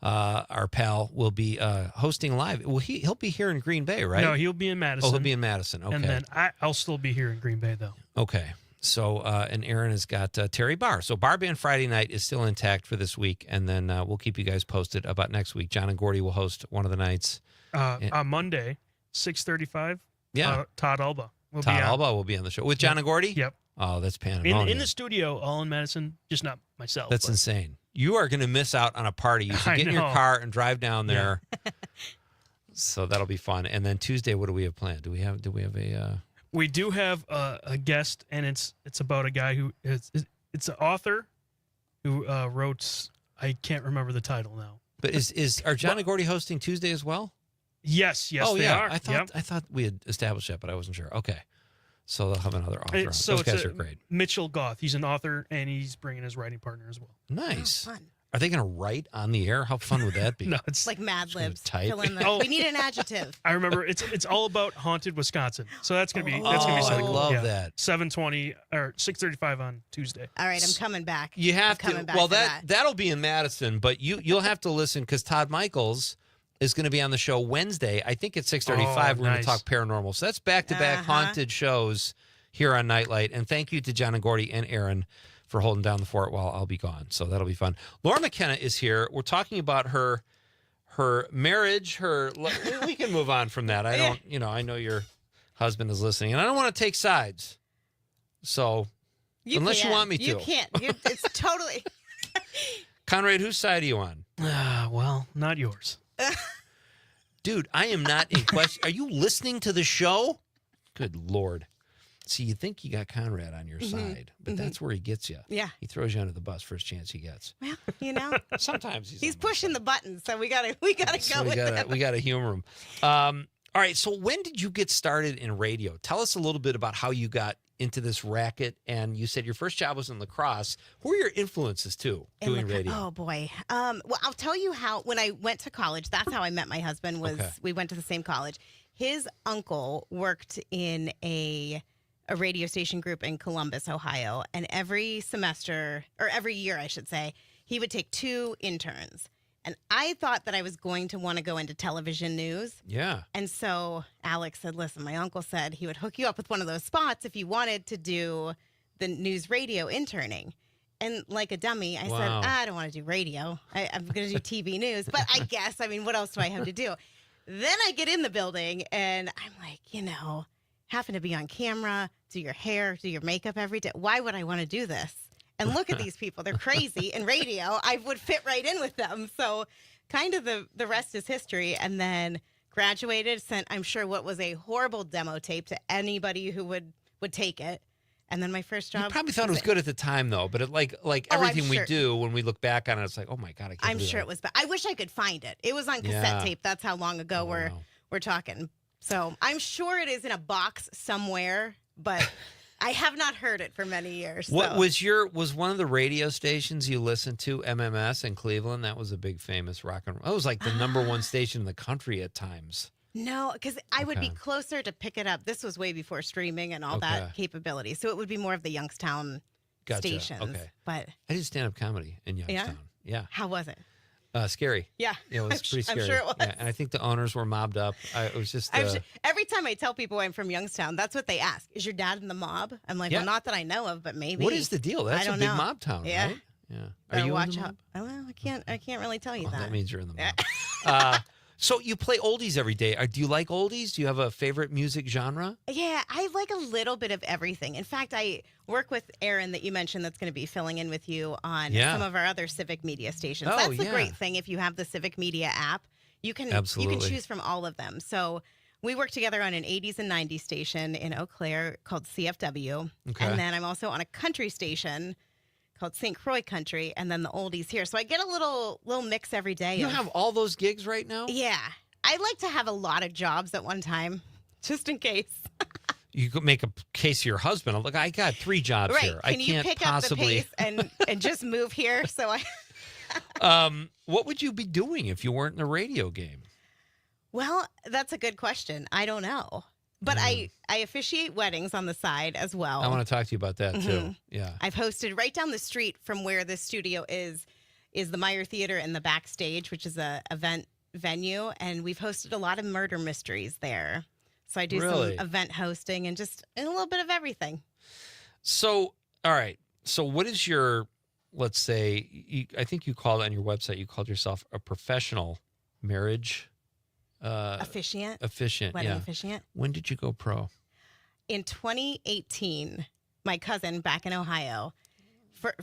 our pal, will be hosting live. Well, he'll be here in Green Bay, right? No, he'll be in Madison. Oh, he'll be in Madison. Okay. And then I'll still be here in Green Bay, though. Okay. So, and Aaron has got Terry Barr. So Bar Band Friday night is still intact for this week. And then we'll keep you guys posted about next week. John and Gordy will host one of the nights. On Monday, 6:35. Yeah. Todd Alba. Todd Alba will be on the show. With John and Gordy? Yep. Oh, that's pandemonium. In the studio, all in Madison, just not myself. That's insane. You are going to miss out on a party. You should get in your car and drive down there. Yeah. So that'll be fun. And then Tuesday, what do we have planned? Do we have a... We do have a guest, and it's about a guy who it's an author who wrote. I can't remember the title now. But are John and Gordy hosting Tuesday as well? Yes, oh, they yeah. are. I thought we had established that, but I wasn't sure. Okay, so they'll have another author on. Those guys are great. Mitchell Goth. He's an author, and he's bringing his writing partner as well. Nice. Oh, fun. Are they going to write on the air? How fun would that be? No, It's like Mad Libs. type. Fill in the, we need an adjective. I remember it's all about haunted Wisconsin. So that's gonna be I something cool. love that. 7:20 or 6:35 on Tuesday. All right, I'm coming back. You have I'm to. coming back Well, for that. that'll be in Madison, but you'll have to listen because Todd Michaels is going to be on the show Wednesday. I think at 6:35. We're going nice. to talk paranormal. So that's back-to-back haunted shows here on Nightlight. And thank you to John and Gordy and Aaron for holding down the fort while I'll be gone. So that'll be fun. Laura McKenna is here. We're talking about her marriage. We can move on from that. I know your husband is listening, and I don't want to take sides. So unless you want me to. You can't. It's totally. Conrad, whose side are you on? Well, not yours. Dude, I am not in question. Are you listening to the show? Good Lord. See, you think you got Conrad on your side, but that's where he gets you. Yeah. He throws you under the bus first chance he gets. Well, sometimes he's pushing the buttons, so we gotta go with it. We gotta humor him. All right. So when did you get started in radio? Tell us a little bit about how you got into this racket. And you said your first job was in lacrosse. Who are your influences too doing radio? Oh boy. Well, I'll tell you how. When I went to college, that's how I met my husband. We went to the same college. His uncle worked in a radio station group in Columbus, Ohio. And every semester, or every year, I should say, he would take 2 interns. And I thought that I was going to want to go into television news. Yeah. And so Alex said, listen, my uncle said he would hook you up with one of those spots if you wanted to do the news radio interning. And like a dummy, I said, Wow. I don't want to do radio. I'm going to do TV news. But I guess, I mean, what else do I have to do? Then I get in the building and I'm like, having to be on camera, do your hair, do your makeup every day. Why would I want to do this? And look at these people. They're crazy. In radio, I would fit right in with them. So kind of the rest is history. And then graduated, sent, I'm sure, what was a horrible demo tape to anybody who would take it. And then my first job. You probably thought it was good at the time, though. But like everything we sure. do, when we look back on it, it's like, oh my God, I can't I'm believe sure that. it was bad. I wish I could find it. It was on cassette tape. That's how long ago we're talking. So I'm sure it is in a box somewhere, but I have not heard it for many years. What so. was one of the radio stations you listened to, MMS in Cleveland? That was a big famous rock and roll. That was like the number one station in the country at times. No, because I would be closer to pick it up. This was way before streaming and all that capability. So it would be more of the Youngstown stations. Okay. But I did stand-up comedy in Youngstown. Yeah. How was it? Scary. Yeah. It was pretty scary. I'm sure it was. Yeah, and I think the owners were mobbed up. It was just... every time I tell people I'm from Youngstown, that's what they ask. Is your dad in the mob? I'm like, well, not that I know of, but maybe. What is the deal? That's a big mob town, right? Yeah. Are you watch in the out. mob? Well, I can't really tell you that. That means you're in the mob. So you play oldies every day. Do you like oldies? Do you have a favorite music genre? Yeah, I like a little bit of everything. In fact, I work with Aaron that you mentioned that's going to be filling in with you on some of our other civic media stations. That's the great thing. If you have the civic media app, you can choose from all of them. So we work together on an 80s and 90s station in Eau Claire called CFW. Okay. And then I'm also on a country station called St. Croix Country, and then the oldies here. So I get a little mix every day. You have all those gigs right now? Yeah. I like to have a lot of jobs at one time, just in case. You could make a case to your husband. Look, I got 3 jobs here. Can you pick up the pace and just move here? So what would you be doing if you weren't in the radio game? Well, that's a good question. I don't know. But I officiate weddings on the side as well. I want to talk to you about that too. Yeah. I've hosted right down the street from where the studio is the Meyer Theater and the Backstage, which is a event venue, and we've hosted a lot of murder mysteries there. So I do some event hosting and just a little bit of everything. So, all right. So what is your, let's say, I think you called on your website, you called yourself a professional marriage officiant. Wedding officiant. When did you go pro? In 2018, my cousin back in Ohio.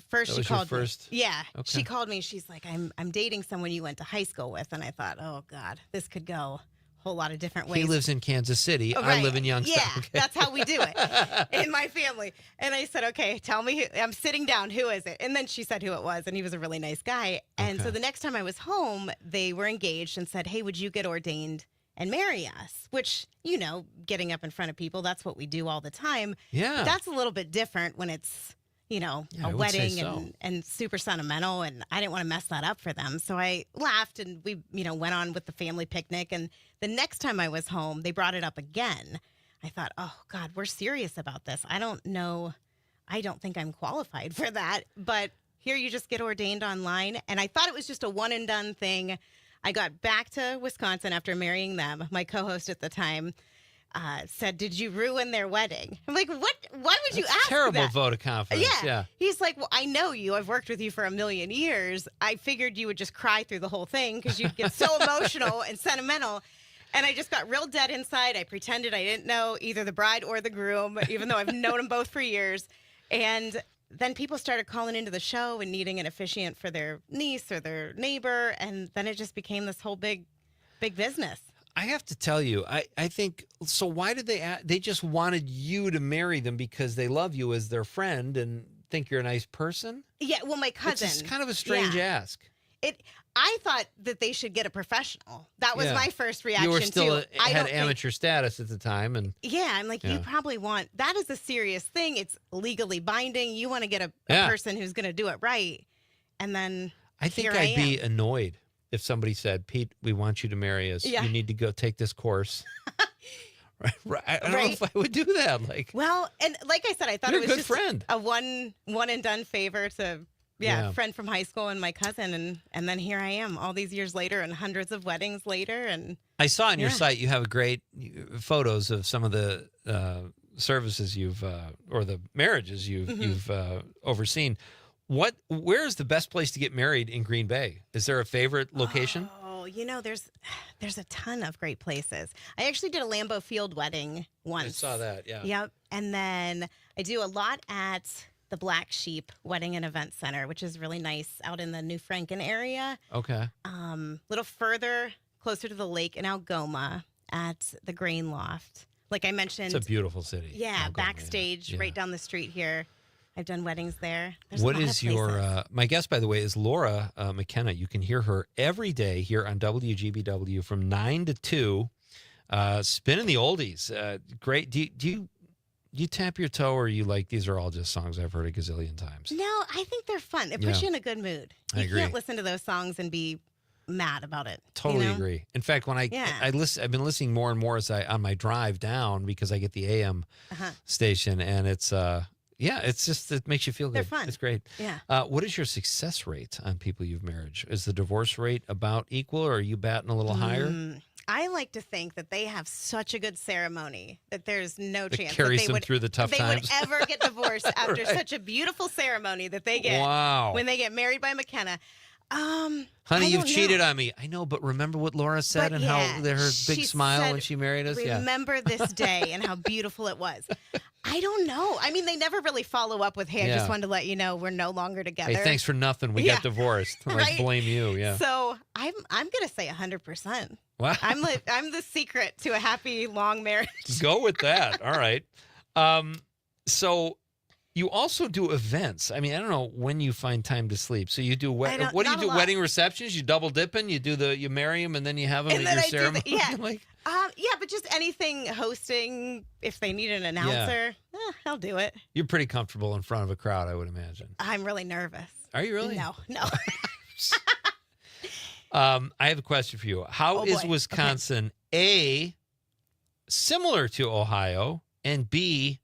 First, she called me. Yeah, she called me. She's like, "I'm dating someone you went to high school with," and I thought, "Oh God, this could go a whole lot of different ways." He lives in Kansas City. Oh, I live in Youngstown. Yeah, that's how we do it in my family. And I said, "Okay, tell me." I'm sitting down. Who is it? And then she said who it was, and he was a really nice guy. And so the next time I was home, they were engaged and said, "Hey, would you get ordained and marry us?" Which, getting up in front of people, that's what we do all the time. Yeah. But that's a little bit different when it's, a wedding and super sentimental. And I didn't want to mess that up for them. So I laughed and we, went on with the family picnic. And the next time I was home, they brought it up again. I thought, oh God, we're serious about this. I don't know. I don't think I'm qualified for that. But here you just get ordained online. And I thought it was just a one and done thing. I got back to Wisconsin after marrying them. My co-host at the time said, "Did you ruin their wedding?" I'm like, "What? Why would you ask Terrible that?" vote of confidence. Yeah. He's like, "Well, I know you. I've worked with you for a million years. I figured you would just cry through the whole thing because you'd get so emotional and sentimental." And I just got real dead inside. I pretended I didn't know either the bride or the groom, even though I've known them both for years. And then people started calling into the show and needing an officiant for their niece or their neighbor. And then it just became this whole big business. I have to tell you, I think, so why did they just wanted you to marry them because they love you as their friend and think you're a nice person? Yeah, well, my cousin. It's kind of a strange ask. I thought that they should get a professional. That was my first reaction. You were still too. had amateur status at the time, and I'm like, you probably want that is a serious thing. It's legally binding. You want to get a person who's going to do it right, and then I think I'd be annoyed if somebody said, "Pete, we want you to marry us. You need to go take this course." Right. I don't know if I would do that. Well, and like I said, I thought you're it was a good friend. A one and done favor to. Friend from high school and my cousin, and then here I am all these years later and hundreds of weddings later. And I saw on your site you have great photos of some of the services you've or the marriages you've overseen. Where is the best place to get married in Green Bay? Is there a favorite location? Oh, there's a ton of great places. I actually did a Lambeau Field wedding once. I saw that, yeah. Yep. And then I do a lot at the Black Sheep Wedding and Event Center, which is really nice out in the New Franken area. Okay. A little further, closer to the lake in Algoma at the Grain Loft. Like I mentioned. It's a beautiful city. Yeah, Algoma, backstage yeah. right down the street here. I've done weddings there. There's What a lot is of places. your, my guest, by the way, is Laura McKenna. You can hear her every day here on WGBW from 9 to 2, spinning the oldies. Great. Do you tap your toe, or are you like, these are all just songs I've heard a gazillion times? No, I think they're fun. They push you in a good mood. I agree. You can't listen to those songs and be mad about it. Totally agree. In fact, when I've been listening more and more on my drive down, because I get the AM station, and it's it makes you feel good. They're fun. It's great. Yeah. What is your success rate on people you've married? Is the divorce rate about equal, or are you batting a little higher? I like to think that they have such a good ceremony that there's no chance carries that them through the tough times. They would ever get divorced after Right. such a beautiful ceremony that they get when they get married by McKenna. Honey, you've cheated on me. I know, but remember what Laura said But and yeah, how her big she smile said, when she married us? Remember this day and how beautiful it was. I don't know. I mean, they never really follow up with, hey, I just wanted to let you know we're no longer together. Hey, thanks for nothing. We got divorced. Like, Right? blame you. Yeah. So I'm gonna say 100%. Wow. I'm the secret to a happy long marriage. Go with that. All right. So you also do events. I mean, I don't know when you find time to sleep. So you do what do you do? Wedding receptions? You double dipping? You marry them and then you have them And at then your I ceremony? do but just anything hosting. If they need an announcer, I'll do it. You're pretty comfortable in front of a crowd, I would imagine. I'm really nervous. Are you really? No. I have a question for you. How is boy. Wisconsin, A, similar to Ohio, and B,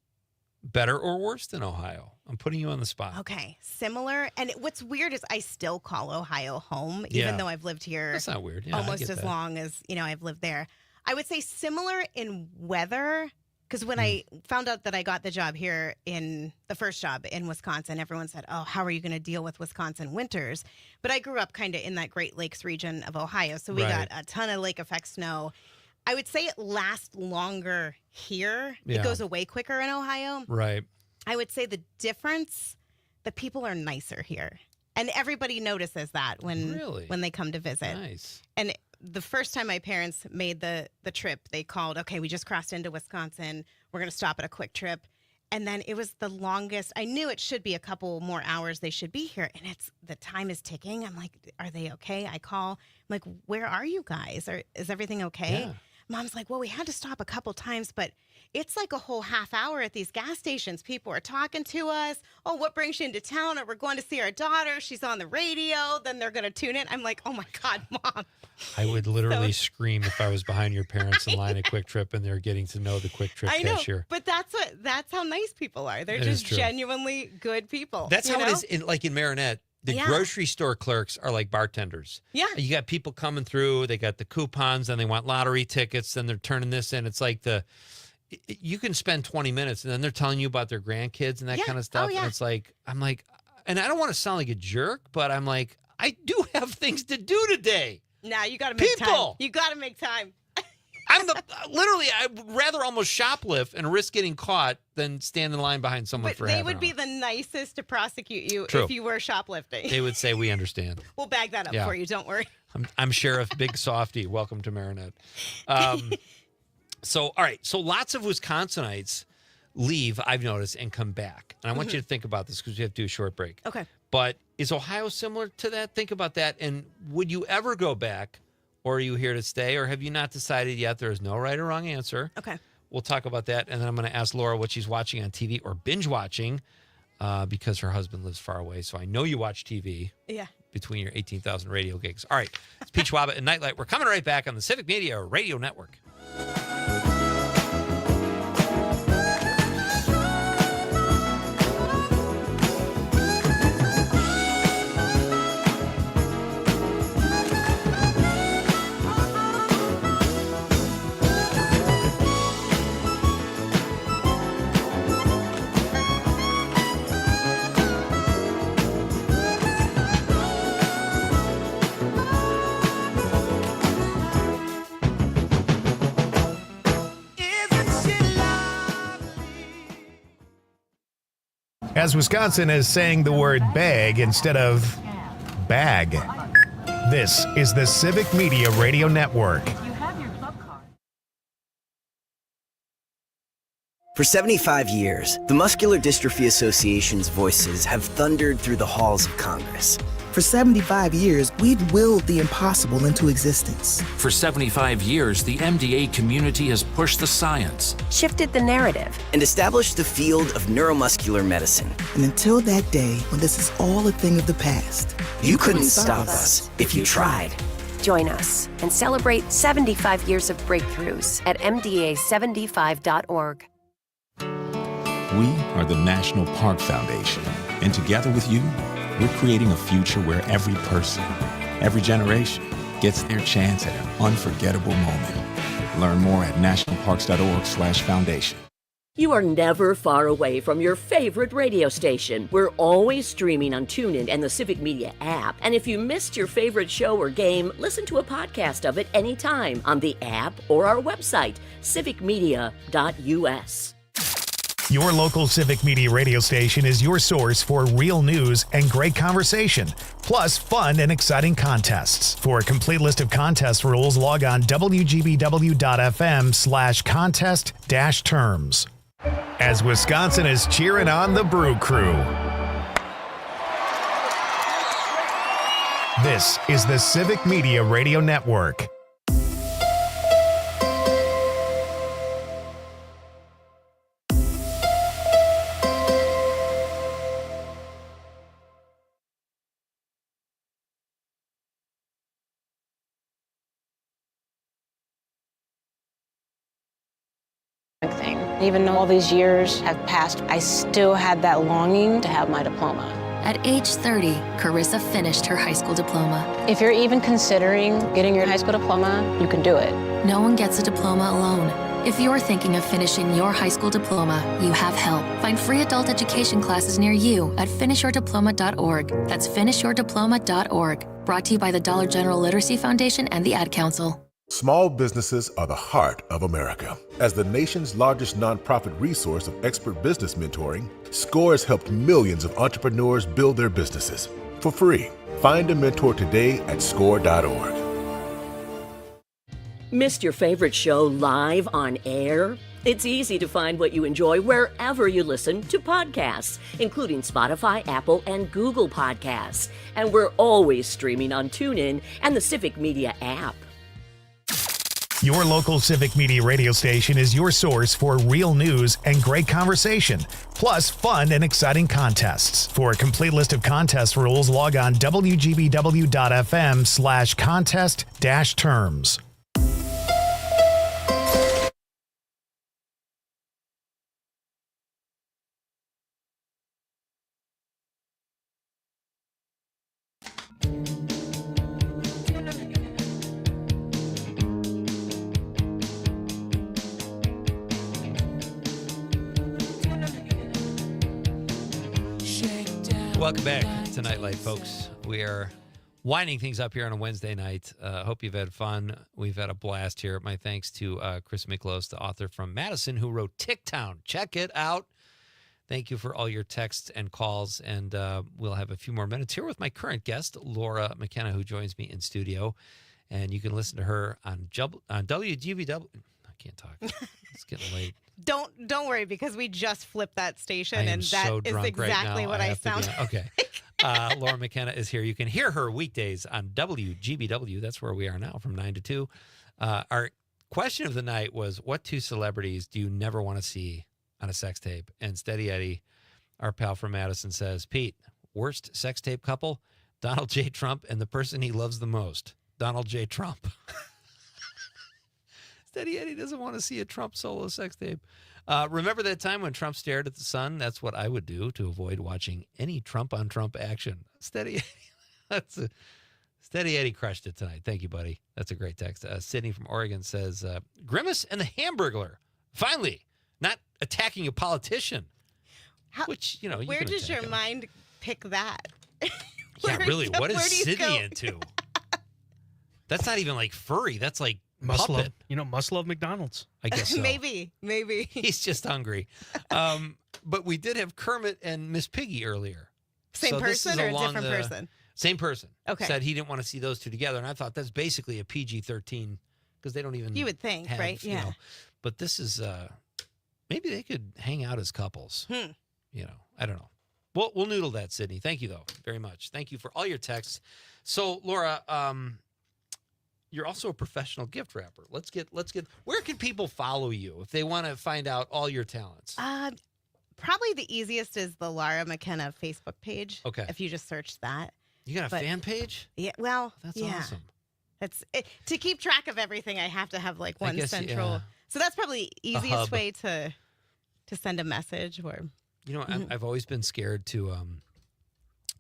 better or worse than Ohio? I'm putting you on the spot. Okay, similar. And what's weird is I still call Ohio home, Yeah. even though I've lived here That's not weird. Yeah, I almost get as that. long as, I've lived there. I would say similar in weather, because when I found out that I got the job here in the first job in Wisconsin, everyone said, oh, how are you going to deal with Wisconsin winters? But I grew up kind of in that Great Lakes region of Ohio, so we got a ton of lake effect snow. I would say it lasts longer here. Yeah. It goes away quicker in Ohio. Right. I would say the difference, the people are nicer here. And everybody notices that when they come to visit. Nice. And the first time my parents made the trip, they called, okay, we just crossed into Wisconsin. We're going to stop at a quick trip. And then it was the longest. I knew it should be a couple more hours they should be here. And the time is ticking. I'm like, are they okay? I call. I'm like, where are you guys? Is everything okay? Yeah. Mom's like, well, we had to stop a couple times, but it's like a whole half hour at these gas stations. People are talking to us. Oh, what brings you into town? Or we're going to see our daughter. She's on the radio. Then they're going to tune in. I'm like, oh my God, Mom. I would literally scream if I was behind your parents in line at Quick Trip and they're getting to know the Quick Trip I know, cashier. but that's how nice people are. They're That is just true. genuinely good people. That's you how know? it is in Marinette. The Yeah. grocery store clerks are like bartenders. Yeah. You got people coming through, they got the coupons, and they want lottery tickets, and they're turning this in. It's like you can spend 20 minutes, and then they're telling you about their grandkids and that Yeah. kind of stuff. Oh, yeah. And it's like, I'm like, and I don't want to sound like a jerk, but I'm like, I do have things to do today. Nah, you got to make time. People! You got to make time. I'd rather almost shoplift and risk getting caught than stand in line behind someone But for they half would an be hour. the nicest to prosecute you True. if you were shoplifting. They would say, we understand. We'll bag that up Yeah. for you. Don't worry. I'm Sheriff Big Softy. Welcome to Marinette. So, all right. So lots of Wisconsinites leave, I've noticed, and come back. And I want you to think about this because we have to do a short break. Okay. But is Ohio similar to that? Think about that. And would you ever go back, or are you here to stay, or have you not decided yet? There is no right or wrong answer. Okay. We'll talk about that. And then I'm going to ask Laura what she's watching on TV or binge watching because her husband lives far away. So I know you watch TV. Yeah. Between your 18,000 radio gigs. All right. It's Pete Schwaba and Nightlight. We're coming right back on the Civic Media Radio Network. as Wisconsin is saying the word bag instead of bag. This is the Civic Media Radio Network. For 75 years, the Muscular Dystrophy Association's voices have thundered through the halls of Congress. For 75 years, we've willed the impossible into existence. For 75 years, the MDA community has pushed the science, shifted the narrative, and established the field of neuromuscular medicine. And until that day, when this is all a thing of the past, you couldn't stop us if you tried. Join us and celebrate 75 years of breakthroughs at MDA75.org. We are the National Park Foundation, and together with you, we're creating a future where every person, every generation gets their chance at an unforgettable moment. Learn more at nationalparks.org/foundation. You are never far away from your favorite radio station. We're always streaming on TuneIn and the Civic Media app. And if you missed your favorite show or game, listen to a podcast of it anytime on the app or our website, civicmedia.us. Your local Civic Media radio station is your source for real news and great conversation, plus fun and exciting contests. For a complete list of contest rules, log on wgbw.fm/contest-terms. As Wisconsin is cheering on the Brew Crew. This is the Civic Media Radio Network. Thing. Even though all these years have passed, I still had that longing to have my diploma. At age 30, Carissa finished her high school diploma. If you're even considering getting your high school diploma, you can do it. No one gets a diploma alone. If you're thinking of finishing your high school diploma, you have help. Find free adult education classes near you at finishyourdiploma.org. That's finishyourdiploma.org. Brought to you by the Dollar General Literacy Foundation and the Ad Council. Small businesses are the heart of America. As the nation's largest nonprofit resource of expert business mentoring, SCORE has helped millions of entrepreneurs build their businesses for free. Find a mentor today at score.org. Missed your favorite show live on air? It's easy to find what you enjoy wherever you listen to podcasts, including Spotify, Apple, and Google Podcasts. And we're always streaming on TuneIn and the Civic Media app. Your local Civic Media radio station is your source for real news and great conversation, plus fun and exciting contests. For a complete list of contest rules, log on wgbw.fm/contest-terms. Welcome back to Night Light, folks. We are winding things up here on a Wednesday night. Hope you've had fun. We've had a blast here. My thanks to Chris Miklos, the author from Madison, who wrote Ticktown. Check it out. Thank you for all your texts and calls. And we'll have a few more minutes here with my current guest, Laura McKenna, who joins me in studio. And you can listen to her on WGBW. I can't talk. It's getting late. Don't worry, because we just flipped that station, I am and that so is drunk exactly right now. what I sound like. Okay. Laura McKenna is here. You can hear her weekdays on WGBW. That's where we are now from 9 to 2. Our question of the night was, what two celebrities do you never want to see on a sex tape? And Steady Eddie, our pal from Madison, says, Pete, worst sex tape couple, Donald J. Trump and the person he loves the most, Donald J. Trump. Steady Eddie doesn't want to see a Trump solo sex tape. Remember that time when Trump stared at the sun? That's what I would do to avoid watching any Trump-on-Trump action. Steady Eddie, Steady Eddie crushed it tonight. Thank you, buddy. That's a great text. Sydney from Oregon says, Grimace and the Hamburglar. Finally, not attacking a politician. Which, you know, you where can does attack your him. mind pick that? Yeah, really. What is where do you Sydney go? into? That's not even like furry. That's like Must puppet. love McDonald's. I guess so. Maybe. He's just hungry. But we did have Kermit and Miss Piggy earlier. Same So this person is or a along different person? Same person. Okay. Said he didn't want to see those two together. And I thought that's basically a PG-13 because they don't even. You would think, have, right? you Yeah. know, but this is, maybe they could hang out as couples. You know, I don't know. We'll noodle that, Sydney. Thank you, though, very much. Thank you for all your texts. So, Laura, you're also a professional gift wrapper. Let's get. Where can people follow you if they want to find out all your talents? Probably the easiest is the Laura McKenna Facebook page. Okay. If you just search that. You got a fan page? Yeah. Well, That's yeah. awesome. That's it. To keep track of everything, I have to have like I one guess, central. yeah. So that's probably the hub. easiest way to send a message. Or You know, I've always been scared to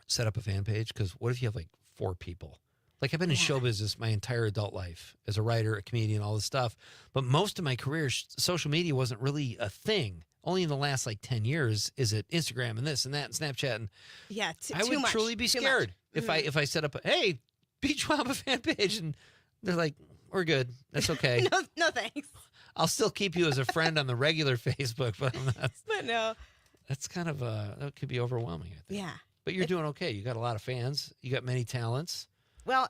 set up a fan page because what if you have like 4 people? Like I've been in show business my entire adult life as a writer, a comedian, all this stuff. But most of my career, social media wasn't really a thing. Only in the last like 10 years is it Instagram and this and that and Snapchat. And yeah, I would truly be scared if I set up a, hey, Beach Schwaba fan page, and they're like, we're good. That's okay. no thanks. I'll still keep you as a friend on the regular Facebook, but I'm not. But no. That's kind of that could be overwhelming, I think. Yeah. But you're doing okay. You got a lot of fans. You got many talents. Well,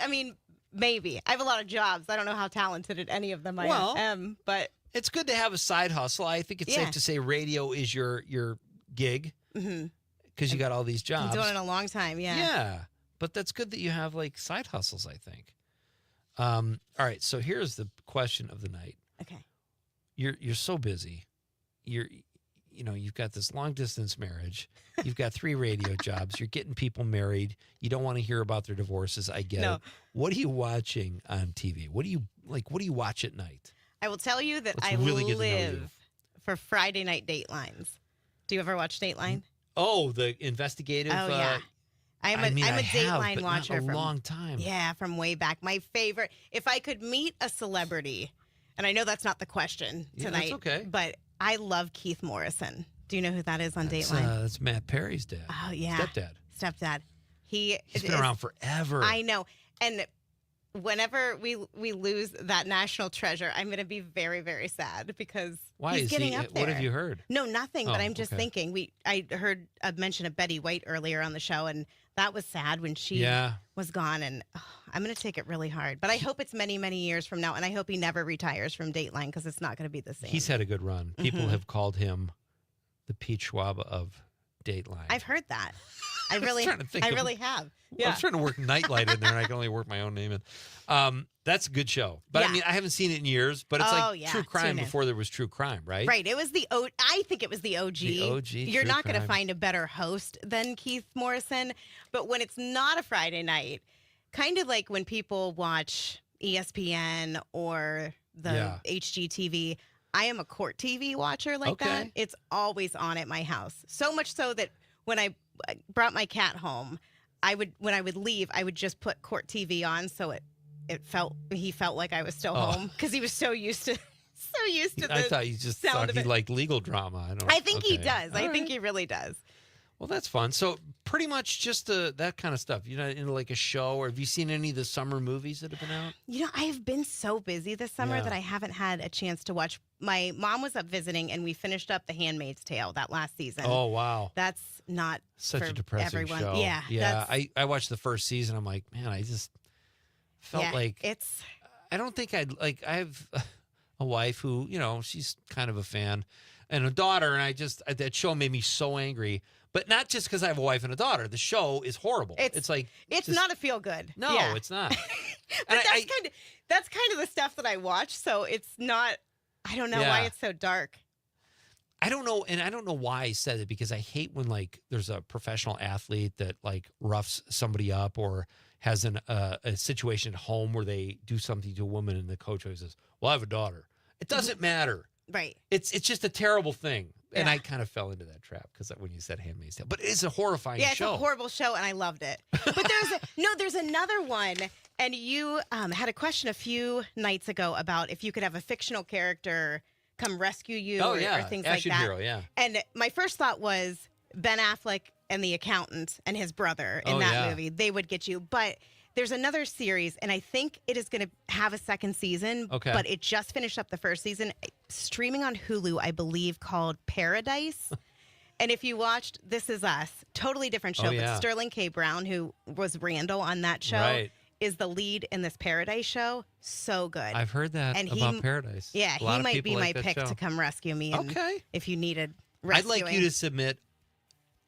I mean, maybe. I have a lot of jobs. I don't know how talented at any of them I am, but it's good to have a side hustle. I think it's safe to say radio is your gig because you got all these jobs. I've been doing it a long time, yeah. Yeah, but that's good that you have like side hustles, I think. All right, so here's the question of the night. Okay. You're so busy. You've got this long distance marriage. You've got 3 radio jobs. You're getting people married. You don't want to hear about their divorces. I get it. What are you watching on TV? What do you watch at night? I will tell you that Let's I really get to know you. live for Friday night Datelines. Do you ever watch Dateline? Oh, the investigative. Oh yeah. I'm a Dateline watcher for a long time. Yeah, from way back. My favorite. If I could meet a celebrity, and I know that's not the question tonight. That's okay. But I love Keith Morrison. Do you know who that is on Dateline? That's Matt Perry's dad. Oh yeah, stepdad. He's been around forever. I know. And whenever we lose that national treasure, I'm going to be very, very sad because he's getting up there. What have you heard? No, nothing. But I'm just thinking. I heard a mention of Betty White earlier on the show, and that was sad when she was gone. And I'm going to take it really hard. But I hope it's many, many years from now, and I hope he never retires from Dateline because it's not going to be the same. He's had a good run. People have called him the Pete Schwaba of Dateline. I've heard that. I really have. Yeah. I'm trying to work Nightlight in there, and I can only work my own name in. That's a good show. But I mean, I haven't seen it in years, but it's like true crime before there was true crime, right? Right. It was I think it was the OG. The OG. You're not going to find a better host than Keith Morrison. But when it's not a Friday night, kind of like when people watch ESPN or the HGTV, I am a court TV watcher like that. It's always on at my house. So much so that when I brought my cat home, when I would leave, I would just put court TV on so he felt like I was still home because he was so used to the I thought you just thought he liked legal drama. I think he does. I think he really does. Well, that's fun. So pretty much just that kind of stuff. You're not into like a show, or have you seen any of the summer movies that have been out? I have been so busy this summer that I haven't had a chance to watch. My mom was up visiting, and we finished up The Handmaid's Tale that last season. Oh, wow. That's not such for a depressing everyone. show. Yeah. Yeah. I watched the first season. I'm like, man, I just felt like I don't think I have a wife who, she's kind of a fan, and a daughter, and that show made me so angry. But not just because I have a wife and a daughter. The show is horrible. It's not a feel good. No, it's not. But that's kind of the stuff that I watch. So it's not. I don't know why it's so dark. I don't know, and I don't know why I said it, because I hate when there's a professional athlete that roughs somebody up or has a situation at home where they do something to a woman, and the coach always says, "Well, I have a daughter." It doesn't matter. Right. It's just a terrible thing. And I kind of fell into that trap because when you said Handmaid's Tale. But it's a horrifying show. Yeah, it's a horrible show, and I loved it. But there's another one, and you had a question a few nights ago about if you could have a fictional character come rescue you or things Action like that. Hero, yeah. And my first thought was Ben Affleck and the accountant and his brother in that movie. They would get you. But There's another series, and I think it is going to have a second season. Okay. But it just finished up the first season, streaming on Hulu, I believe, called Paradise. And if you watched This Is Us, totally different show. But Sterling K. Brown, who was Randall on that show, is the lead in this Paradise show. So good. I've heard that about Paradise. Yeah, he might be my pick to come rescue me. If you needed rescuing. I'd like you to submit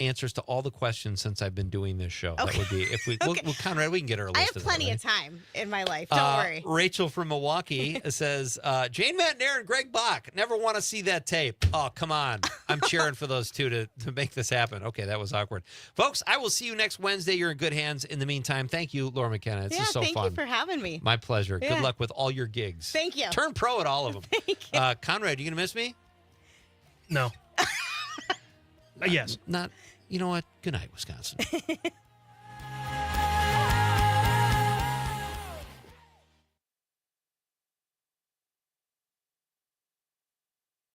answers to all the questions since I've been doing this show. That would be if we Conrad, we can get our list. I have plenty of time in my life. Don't worry. Rachel from Milwaukee says, Jane Matnair and Greg Bach. Never want to see that tape. Oh, come on. I'm cheering for those two to make this happen. Okay, that was awkward. Folks, I will see you next Wednesday. You're in good hands. In the meantime, thank you, Laura McKenna. This is so fun. Thank you for having me. My pleasure. Good luck with all your gigs. Thank you. Turn pro at all of them. Thank you. Conrad, you going to miss me? No. Yes. Not. You know what? Good night, Wisconsin.